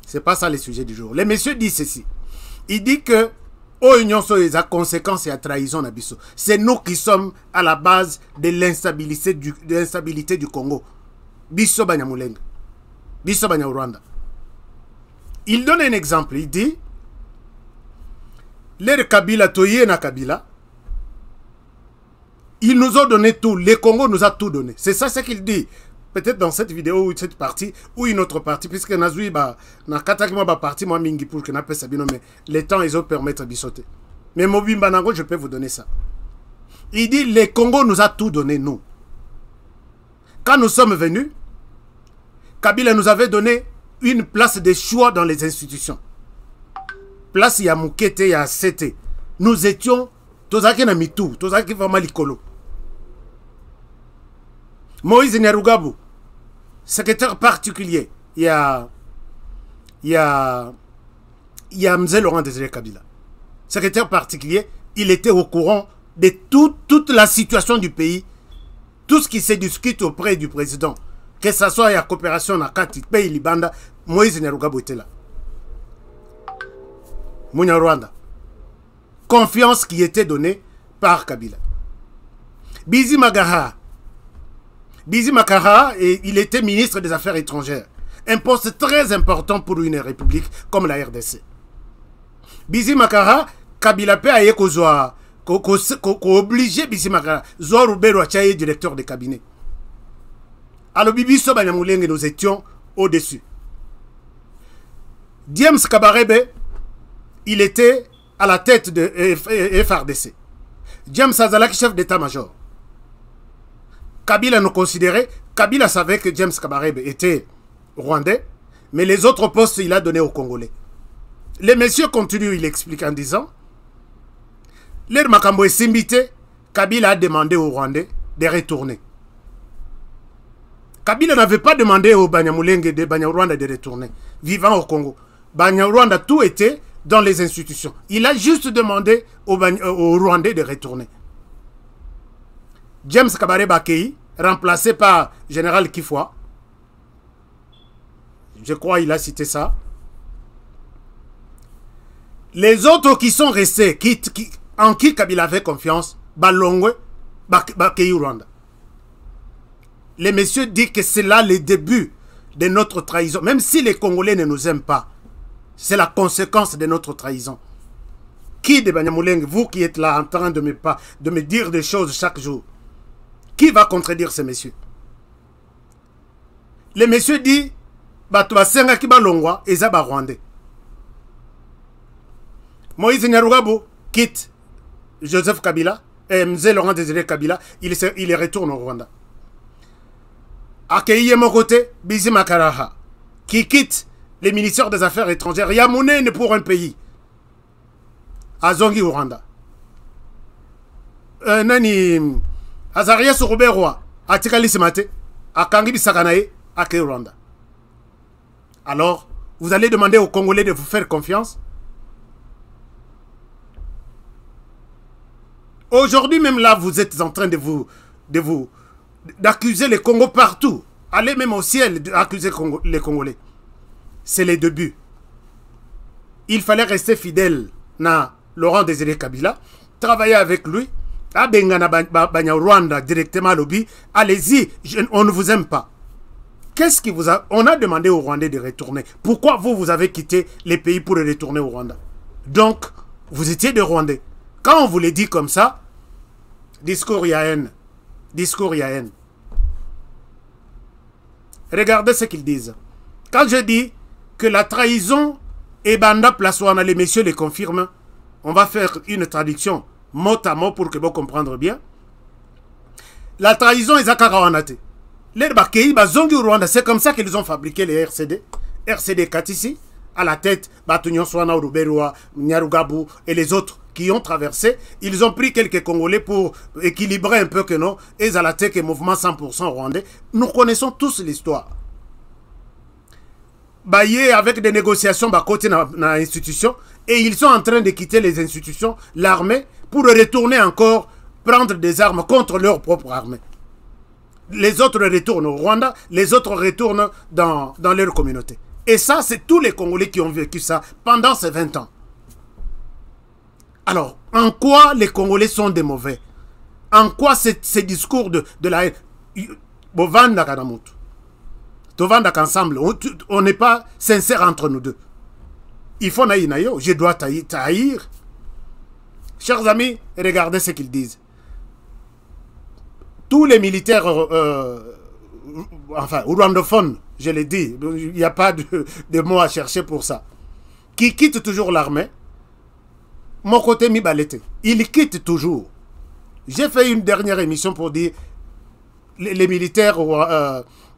C'est pas ça le sujet du jour. Le monsieur dit ceci. Il dit que aux unions sont les conséquences et à trahison d'Abisso. C'est nous qui sommes à la base de l'instabilité du Congo. Bisso Banyamulenge. Bisso Banyarwanda. Il donne un exemple. Il dit les Kabila Toye na Kabila. Ils nous ont donné tout. Les Congo nous a tout donné. C'est ça ce qu'il dit. peut-être dans cette vidéo ou cette partie ou une autre partie, puisque Nazui na katakima ba partie moi mingi pour que na pesa bino, mais les temps ils ont permettre de sauter. Mais Mobimba Nango, je peux vous donner ça. Il dit le Congo nous a tout donné, nous. Quand nous sommes venus, Kabila nous avait donné une place de choix dans les institutions. Place ya Mukete, ya Sete. Nous étions Tozaki na Mitou, Tozaki vraiment likolo. Moïse Nyarugabo, secrétaire particulier, il y a Mzee Laurent Désiré Kabila. Secrétaire particulier, il était au courant de toute la situation du pays, tout ce qui s'est discuté auprès du président, que ce soit la coopération à Kati, pays Libanda, Moïse Nyarugabo était là. Mounia Rwanda. Confiance qui était donnée par Kabila. Bizi Makara, il était ministre des Affaires étrangères. Un poste très important pour une république comme la RDC. Bizi Makara, Kabila pe aye kozwa obligé Bizi Makara Zoa Rubero Achaye directeur de cabinet. Alors Bibi Sobanyamulenge, nous étions au-dessus. James Kabarebe, il était à la tête de FRDC. James Azalaki, chef d'état-major. Kabila nous considérait, Kabila savait que James Kabarebe était rwandais, mais les autres postes, il a donné aux Congolais. Les messieurs continuent, il explique en disant, l'ère Makambo est simbité, Kabila a demandé aux Rwandais de retourner. Kabila n'avait pas demandé aux Banyamulenge de Banyarwanda de retourner, vivant au Congo. Banyarwanda, tout était dans les institutions. Il a juste demandé aux Rwandais de retourner. James Kabarebe Akei, remplacé par Général Kifwa. Je crois qu'il a cité ça. Les autres qui sont restés, en qui Kabila avait confiance, Balongwe, Bakei Rwanda. Les messieurs disent que c'est là le début de notre trahison. Même si les Congolais ne nous aiment pas, c'est la conséquence de notre trahison. Qui de Banyamulenge, vous qui êtes là en train de me dire des choses chaque jour, qui va contredire ces messieurs? Les messieurs disent, Batuasenga Kibalongwa et Zaba Rwandais. Moïse Nyarugabo quitte Joseph Kabila, et Mzee Laurent Désiré Kabila, il retourne au Rwanda. Akei Mokote, Bizi Makaraha, qui quitte les ministères des Affaires étrangères. Yamoune pour un pays. Azongi au Rwanda. Nani Azarias Roberwa, Atikali Semate, Akangi Bisakanae, Ake Rwanda. Alors, vous allez demander aux Congolais de vous faire confiance? Aujourd'hui, même là, vous êtes en train d'accuser les Congos partout. Allez même au ciel accuser les Congolais. C'est les débuts. Il fallait rester fidèle à Laurent Désiré Kabila, travailler avec lui, à Bengana Rwanda directement à Lobby. Allez-y, on ne vous aime pas. Qu'est-ce qui vous a... On a demandé aux Rwandais de retourner. Pourquoi vous avez quitté les pays pour retourner au Rwanda? Donc, vous étiez des Rwandais. Quand on vous les dit comme ça, discours ya haine. Discours ya haine. Regardez ce qu'ils disent. Quand je dis que la trahison est banda plaswana, les messieurs les confirment, on va faire une traduction mot à mot pour que vous compreniez bien. La trahison est Zakarawanate. C'est comme ça qu'ils ont fabriqué les RCD. RCD 4 ici, à la tête, Batunyon Swana, Ruberwa, Nyarugabu et les autres qui ont traversé. Ils ont pris quelques Congolais pour équilibrer un peu que non. Et à la tête, mouvement 100% rwandais. Nous connaissons tous l'histoire. Baye avec des négociations côté dans l'institution. Et ils sont en train de quitter les institutions, l'armée, pour retourner encore prendre des armes contre leur propre armée. Les autres retournent au Rwanda, les autres retournent dans leur communauté. Et ça, c'est tous les Congolais qui ont vécu ça pendant ces 20 ans. Alors, en quoi les Congolais sont des mauvais? En quoi ces discours de la haine? Bovanda Kanamutu. Tovanda qu'ensemble, on n'est pas sincère entre nous deux. Il faut naïnayo, je dois taïr. Chers amis, regardez ce qu'ils disent. Tous les militaires enfin, rwandophone, je l'ai dit, il n'y a pas de mots à chercher pour ça, qui quitte toujours l'armée, mon côté Mibalete, il quitte toujours. J'ai fait une dernière émission pour dire les militaires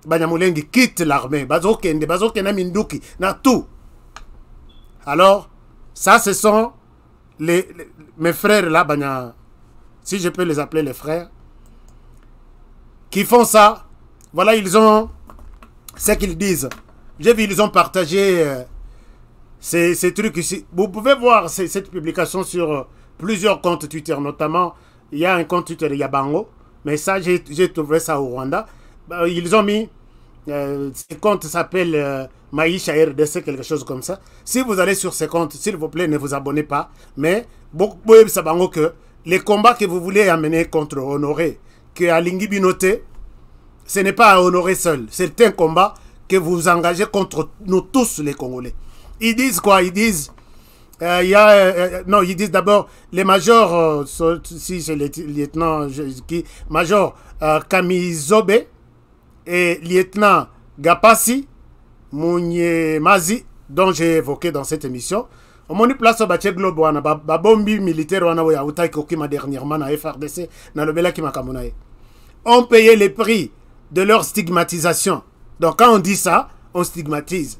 Banyamulenge quittent l'armée. Bazokende Minduki, na tout. Alors, ça, ce sont mes frères là, si je peux les appeler les frères, qui font ça. Voilà, ils ont ce qu'ils disent. J'ai vu, ils ont partagé ces trucs ici. Vous pouvez voir cette publication sur plusieurs comptes Twitter, notamment, il y a un compte Twitter Yabango, mais ça, j'ai trouvé ça au Rwanda. Ils ont mis, ce compte s'appelle Maïcha RDC, quelque chose comme ça. Si vous allez sur ce compte, s'il vous plaît, ne vous abonnez pas, mais beaucoup sabango que les combats que vous voulez amener contre Honoré, que Alingi Binoté, ce n'est pas à Honoré seul, c'est un combat que vous engagez contre nous tous les Congolais. Ils disent quoi? Ils disent, non, ils disent d'abord, les majors, si c'est le lieutenant, major Kamizobe et lieutenant Gapasi Munyemazi, dont j'ai évoqué dans cette émission, au moni place au Baché Globe, bombi militaire, dernièrement na FRDC, na lobela ki makamunaye, ont payé les prix de leur stigmatisation. Donc quand on dit ça, on stigmatise.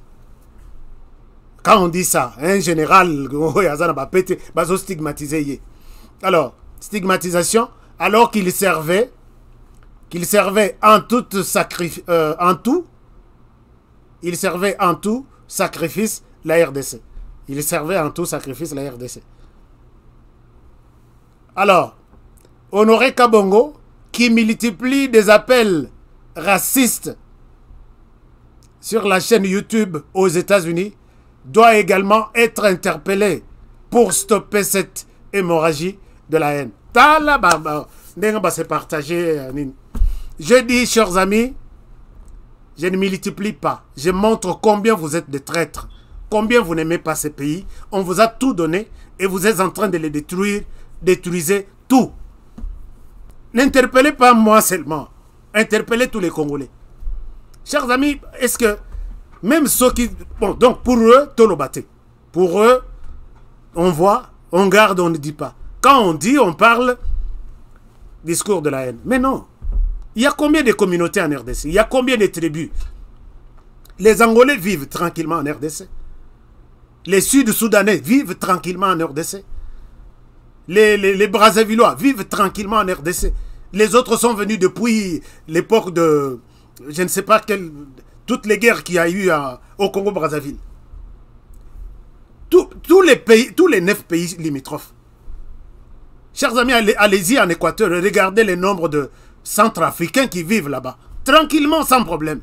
Quand on dit ça, un général, stigmatisé. Alors, stigmatisation, alors qu'il servait en tout sacrifice la RDC. Il servait en tout sacrifice la RDC. Alors, Honoré Kabongo, qui multiplie des appels racistes sur la chaîne YouTube aux États-Unis, doit également être interpellé pour stopper cette hémorragie de la haine. Je dis, chers amis, je ne multiplie pas. Je montre combien vous êtes des traîtres, combien vous n'aimez pas ces pays. On vous a tout donné et vous êtes en train de les détruire, détruisez tout. N'interpellez pas moi seulement, interpellez tous les Congolais. Chers amis, est-ce que même ceux qui... Bon, donc pour eux, Tolobate. Pour eux, on voit, on garde, on ne dit pas. Quand on dit, on parle, discours de la haine. Mais non. Il y a combien de communautés en RDC? Il y a combien de tribus? Les Angolais vivent tranquillement en RDC. Les Sud-Soudanais vivent tranquillement en RDC. Les Brazzavillois vivent tranquillement en RDC. Les autres sont venus depuis l'époque de... Je ne sais pas quelle... Toutes les guerres qu'il y a eu au Congo-Brazzaville. Tous les pays, tous les 9 pays limitrophes. Chers amis, allez-y en Équateur et regardez le nombre de Centrafricains qui vivent là-bas. Tranquillement, sans problème.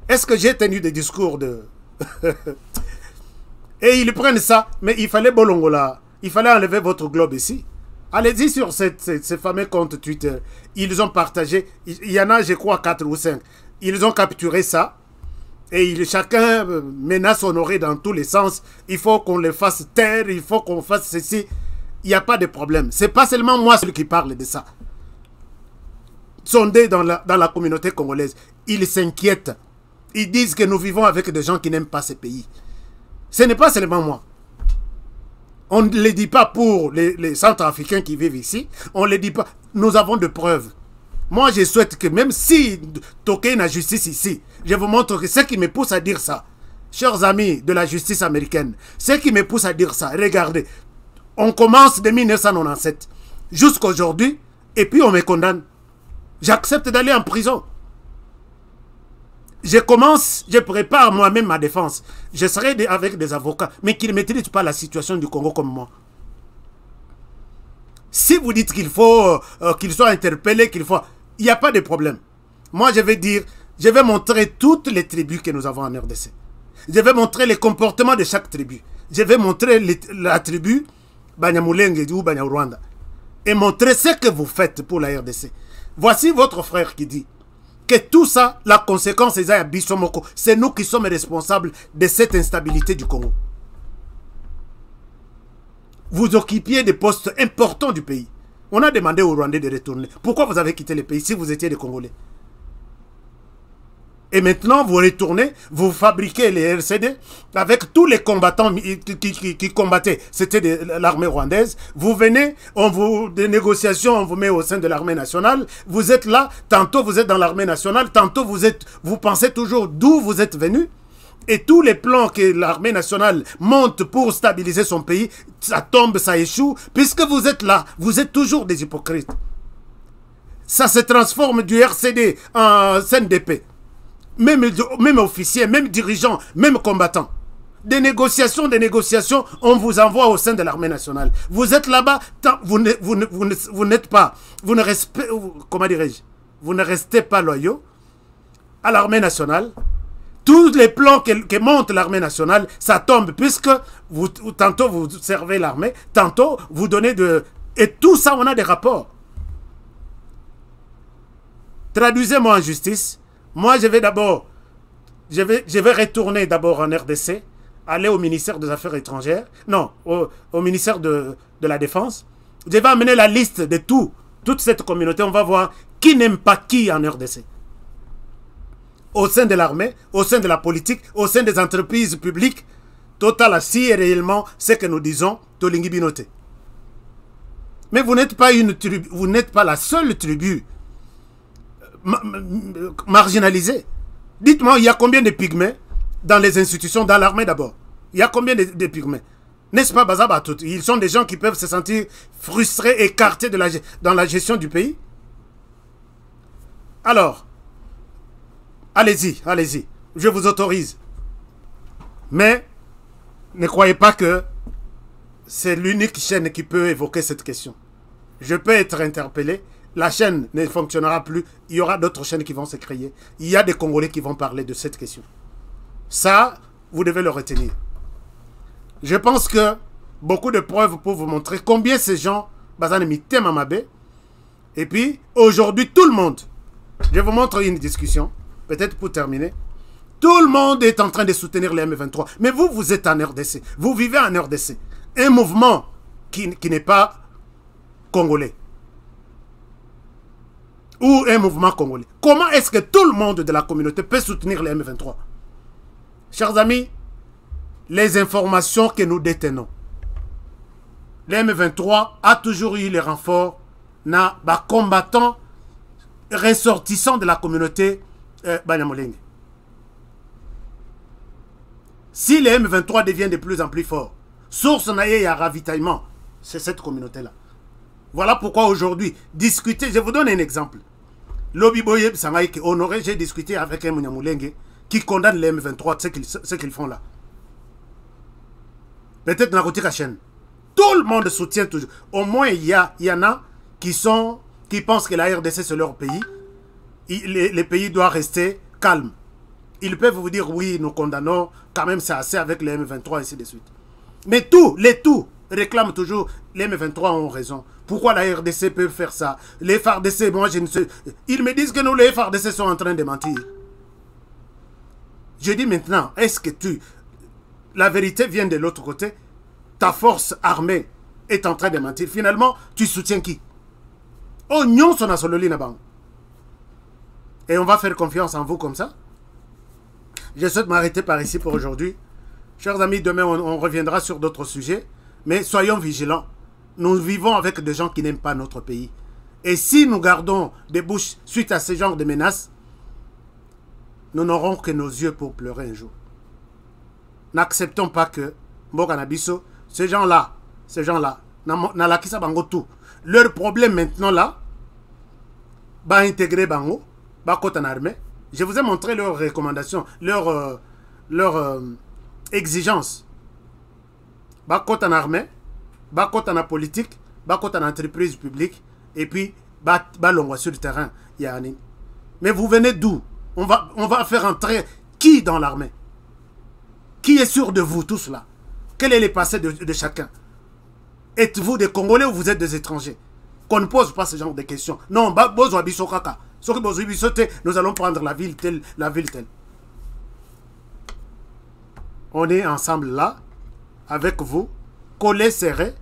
Est-ce que j'ai tenu des discours de... Et ils prennent ça, mais il fallait Bolongola. Il fallait enlever votre globe ici. Allez-y sur ces fameux comptes Twitter. Ils ont partagé. Il y en a, je crois, 4 ou 5. Ils ont capturé ça. Et chacun menace Honoré dans tous les sens. Il faut qu'on les fasse taire. Il faut qu'on fasse ceci. Il n'y a pas de problème. Ce n'est pas seulement moi celui qui parle de ça. Sondés dans la communauté congolaise. Ils s'inquiètent. Ils disent que nous vivons avec des gens qui n'aiment pas ces pays. Ce n'est pas seulement moi. On ne le dit pas pour les Centrafricains qui vivent ici. On ne le dit pas. Nous avons de preuves. Moi, je souhaite que même si toqué une justice ici, je vous montre que ce qui me pousse à dire ça, chers amis de la justice américaine, ce qui me pousse à dire ça, regardez, on commence de 1997 jusqu'à aujourd'hui, et puis on me condamne. J'accepte d'aller en prison. Je commence, je prépare moi-même ma défense. Je serai avec des avocats, mais qui ne maîtrisent pas la situation du Congo comme moi. Si vous dites qu'il faut qu'il soit interpellé, qu'il faut... Il n'y a pas de problème. Moi, je vais dire, je vais montrer toutes les tribus que nous avons en RDC. Je vais montrer les comportements de chaque tribu. Je vais montrer la tribu Banyamulenge ou Banyarwanda. Et montrer ce que vous faites pour la RDC. Voici votre frère qui dit que tout ça, la conséquence, c'est nous qui sommes responsables de cette instabilité du Congo. Vous occupiez des postes importants du pays. On a demandé aux Rwandais de retourner. Pourquoi vous avez quitté le pays si vous étiez des Congolais? Et maintenant, vous retournez, vous fabriquez les RCD avec tous les combattants qui combattaient. C'était l'armée rwandaise. Vous venez, des négociations, on vous met au sein de l'armée nationale. Vous êtes là, tantôt vous êtes dans l'armée nationale, tantôt vous pensez toujours d'où vous êtes venu. Et tous les plans que l'armée nationale monte pour stabiliser son pays, ça tombe, ça échoue. Puisque vous êtes là, vous êtes toujours des hypocrites. Ça se transforme du RCD en CNDP. Même officiers, même dirigeants, même combattants. Des négociations, on vous envoie au sein de l'armée nationale. Vous êtes là-bas, vous n'êtes pas, comment dirais-je, vous ne restez pas loyaux à l'armée nationale. Tous les plans que monte l'armée nationale, ça tombe, puisque tantôt vous servez l'armée, tantôt vous donnez de... Et tout ça, on a des rapports. Traduisez-moi en justice. Moi, je vais d'abord, je vais retourner d'abord en RDC, aller au ministère des Affaires étrangères, non, au ministère de la Défense. Je vais amener la liste de toute cette communauté. On va voir qui n'aime pas qui en RDC. Au sein de l'armée, au sein de la politique, au sein des entreprises publiques, Total si est réellement ce que nous disons, Tolingi Binote. Mais vous n'êtes pas une tribu, vous n'êtes pas la seule tribu marginalisés. Dites-moi, il y a combien de pygmées dans les institutions, dans l'armée d'abord? Il y a combien de pygmées? N'est-ce pas, Bazabatout? Ils sont des gens qui peuvent se sentir frustrés, écartés dans la gestion du pays. Alors, allez-y, allez-y. Je vous autorise. Mais, ne croyez pas que c'est l'unique chaîne qui peut évoquer cette question. Je peux être interpellé. La chaîne ne fonctionnera plus. Il y aura d'autres chaînes qui vont se créer. Il y a des Congolais qui vont parler de cette question. Ça, vous devez le retenir. Je pense que beaucoup de preuves pour vous montrer combien ces gens, Bazanemi Mamabe, et puis aujourd'hui, tout le monde, je vous montre une discussion, peut-être pour terminer. Tout le monde est en train de soutenir les M23. Mais vous, vous êtes en RDC. Vous vivez en RDC. Un mouvement qui n'est pas congolais. Ou un mouvement congolais. Comment est-ce que tout le monde de la communauté peut soutenir les M23? Chers amis, les informations que nous détenons. Les M23 a toujours eu les renforts na combattants ressortissants de la communauté Banyamulenge. Si les M23 deviennent de plus en plus forts, source naïe à ravitaillement, c'est cette communauté-là. Voilà pourquoi aujourd'hui, discuter, je vous donne un exemple. Lobi Boye Sangaïke Honoré, j'ai discuté avec un Munyamulenge qui condamne les M23, ce qu'ils font là. Peut-être dans la chaîne. Tout le monde soutient toujours. Au moins, il y en a qui pensent que la RDC c'est leur pays. Les pays doivent rester calmes. Ils peuvent vous dire oui, nous condamnons, quand même c'est assez avec les M23 et ainsi de suite. Mais les tout réclament toujours les M23 ont raison. Pourquoi la RDC peut faire ça? Les FARDC, moi je ne sais. Ils me disent que nous, les FARDC sont en train de mentir. Je dis maintenant, est-ce que la vérité vient de l'autre côté? Ta force armée est en train de mentir. Finalement, tu soutiens qui? Oh, non, son asololi nabang. Et on va faire confiance en vous comme ça. Je souhaite m'arrêter par ici pour aujourd'hui. Chers amis, demain on reviendra sur d'autres sujets. Mais soyons vigilants. Nous vivons avec des gens qui n'aiment pas notre pays. Et si nous gardons des bouches suite à ce genre de menaces, nous n'aurons que nos yeux pour pleurer un jour. N'acceptons pas que Mbokanabiso, ces gens-là, Nalakisa Bango tout, leur problème maintenant là, va intégrer Bango, va côté en armée. Je vous ai montré leurs recommandations, leurs exigences. Va côté en armée, va côté en politique, va côté en entreprise publique, et puis va l'ongois sur le terrain. Mais vous venez d'où? On va faire entrer qui dans l'armée? Qui est sûr de vous tous là? Quel est le passé de chacun? Êtes-vous des Congolais ou vous êtes des étrangers? Qu'on ne pose pas ce genre de questions. Non, nous allons prendre la ville telle, la ville telle. On est ensemble là, avec vous, collés, serrés,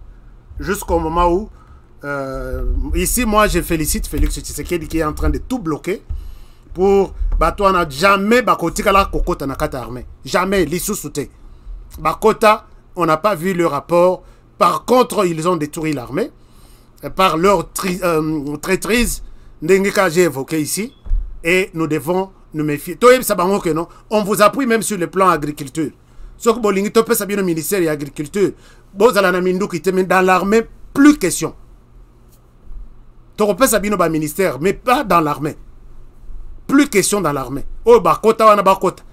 jusqu'au moment où, ici, moi, je félicite Félix Tshisekedi qui est en train de tout bloquer pour bato na jamais bakotika la kokota na kata armée. Jamais lisusu te. Bakota, on n'a pas vu le rapport. Par contre, ils ont détruit l'armée par leur traîtrise, que j'ai évoqué ici, et nous devons nous méfier. On vous appuie même sur le plan agriculture. Ce que vous avez le ministère de l'agriculture, dans l'armée, plus question. Tu as ministère, mais pas dans l'armée. Plus question dans l'armée. Oh, bakota wana bakota.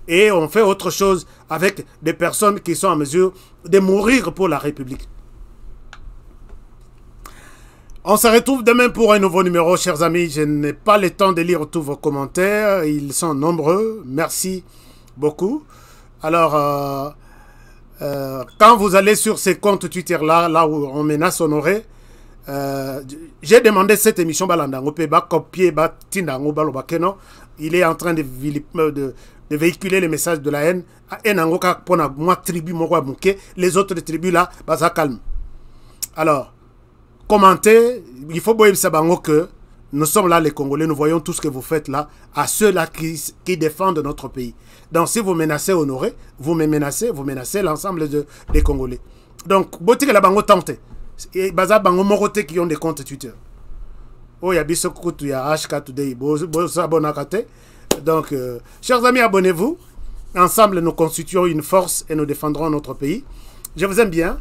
Et on fait autre chose avec des personnes qui sont en mesure de mourir pour la République. On se retrouve demain pour un nouveau numéro, chers amis. Je n'ai pas le temps de lire tous vos commentaires. Ils sont nombreux. Merci beaucoup. Alors, quand vous allez sur ces comptes Twitter-là, là où on menace Honoré, j'ai demandé cette émission il est en train de véhiculer les messages de la haine. Les autres tribus là, ça calme. Alors, commentez, il faut que nous sommes là les Congolais, nous voyons tout ce que vous faites là à ceux-là qui défendent notre pays. Donc si vous menacez Honoré, vous menacez l'ensemble des Congolais. Donc, botique la bango tente. Et baza bango morote qui ont des comptes Twitter. Oh, il y a Bissokoutou, il y a HK Today, donc, chers amis, abonnez-vous. Ensemble, nous constituons une force et nous défendrons notre pays. Je vous aime bien.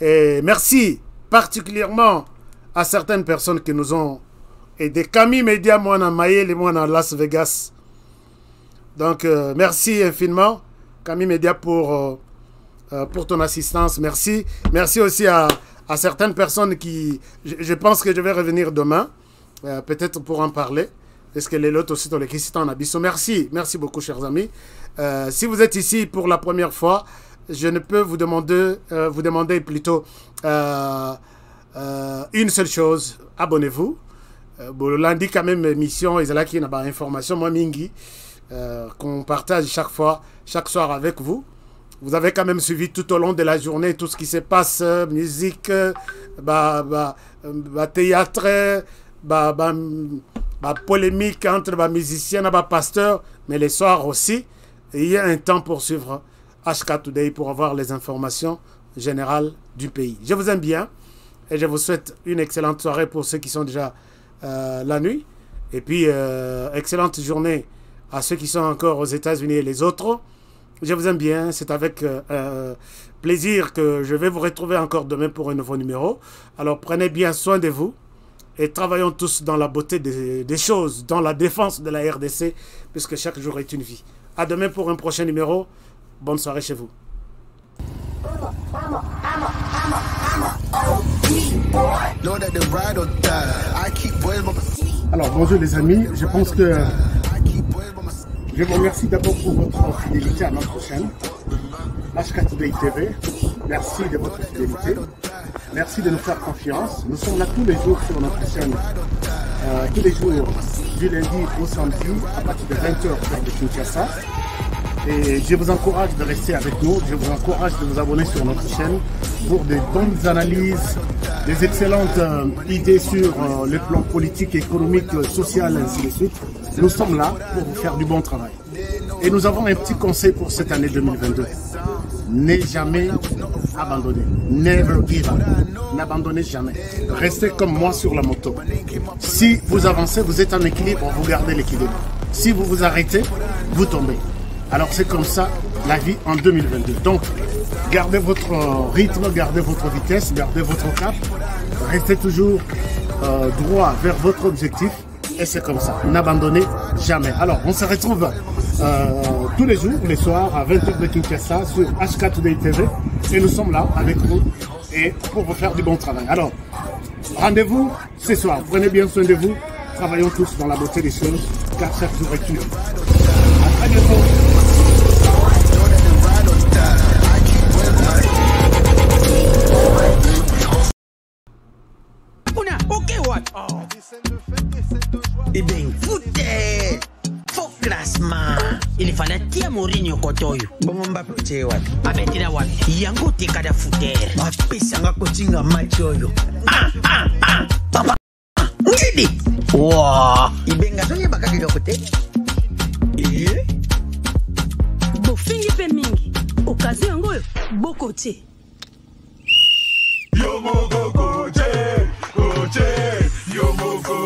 Et merci particulièrement à certaines personnes qui nous ont aidés. Camille Média, moi, à Mayel et moi, à Las Vegas. Donc, merci infiniment, Camille Média, pour ton assistance. Merci. Merci aussi à certaines personnes qui... Je pense que je vais revenir demain, peut-être pour en parler. Est-ce que les lots aussi dans les Christians en abysso? Merci, merci beaucoup, chers amis. Si vous êtes ici pour la première fois, je ne peux vous demander plutôt une seule chose. Abonnez-vous. Lundi, quand même, émission, ils ont là qui n'a pas information, moi, Mingi, qu'on partage chaque fois, chaque soir avec vous. Vous avez quand même suivi tout au long de la journée tout ce qui se passe, musique, théâtre, polémique entre les musiciens et les pasteurs, mais les soirs aussi, il y a un temps pour suivre HK Today pour avoir les informations générales du pays. Je vous aime bien et je vous souhaite une excellente soirée pour ceux qui sont déjà la nuit. Et puis, excellente journée à ceux qui sont encore aux États-Unis et les autres. Je vous aime bien. C'est avec plaisir que je vais vous retrouver encore demain pour un nouveau numéro. Alors, prenez bien soin de vous. Et travaillons tous dans la beauté des choses, dans la défense de la RDC, puisque chaque jour est une vie. À demain pour un prochain numéro. Bonne soirée chez vous. Alors, bonjour les amis. Je pense que je vous remercie d'abord pour votre fidélité à notre chaîne, HK Today TV. Merci de votre fidélité. Merci de nous faire confiance. Nous sommes là tous les jours sur notre chaîne. Tous les jours, du lundi au samedi, à partir de 20h sur de Kinshasa. Et je vous encourage de rester avec nous. Je vous encourage de vous abonner sur notre chaîne pour de bonnes analyses, des excellentes idées sur le plan politique, économique, social, ainsi de suite. Nous sommes là pour vous faire du bon travail. Et nous avons un petit conseil pour cette année 2022. Ne jamais abandonner. Never give up. N'abandonnez jamais. Restez comme moi sur la moto. Si vous avancez, vous êtes en équilibre, vous gardez l'équilibre. Si vous vous arrêtez, vous tombez. Alors c'est comme ça la vie en 2022. Donc, gardez votre rythme, gardez votre vitesse, gardez votre cap. Restez toujours droit vers votre objectif. Et c'est comme ça. N'abandonnez jamais. Alors, on se retrouve tous les jours, les soirs, à 20h de Kinshasa sur HK Today TV. Et nous sommes là avec vous et pour vous faire du bon travail. Alors, rendez-vous ce soir. Prenez bien soin de vous. Travaillons tous dans la beauté des choses, car chaque jour est une vie. À très bientôt. Eh bien, foutez! Faux classement! Il fallait tirer Mourinho Kotoyo. Bon, on va péter wapi. Abetira wapi. Yango tekada fouter. Apesanga kotinga match oyo. Papa. Ngidi. Wow. Ibenga sonye bakaki de côté. Bofingi pe mingi. Okazi yango boko te. Yomoko koche, koche, yomoko,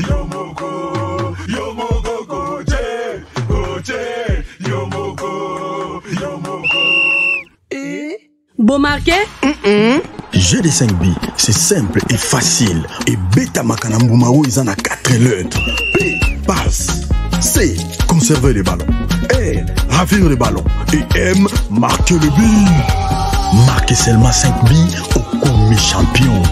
yomoko, yomoko koche, koche, yomoko, yomoko. Bon marqué? GD5B, c'est simple et facile. Et Beta Makanamboumaou, ils en a 4 lettres. P, passe. C, conserver les ballons. R, ravir les ballons. Et M, marquer le but. Marquez seulement 5 billes au commis champion.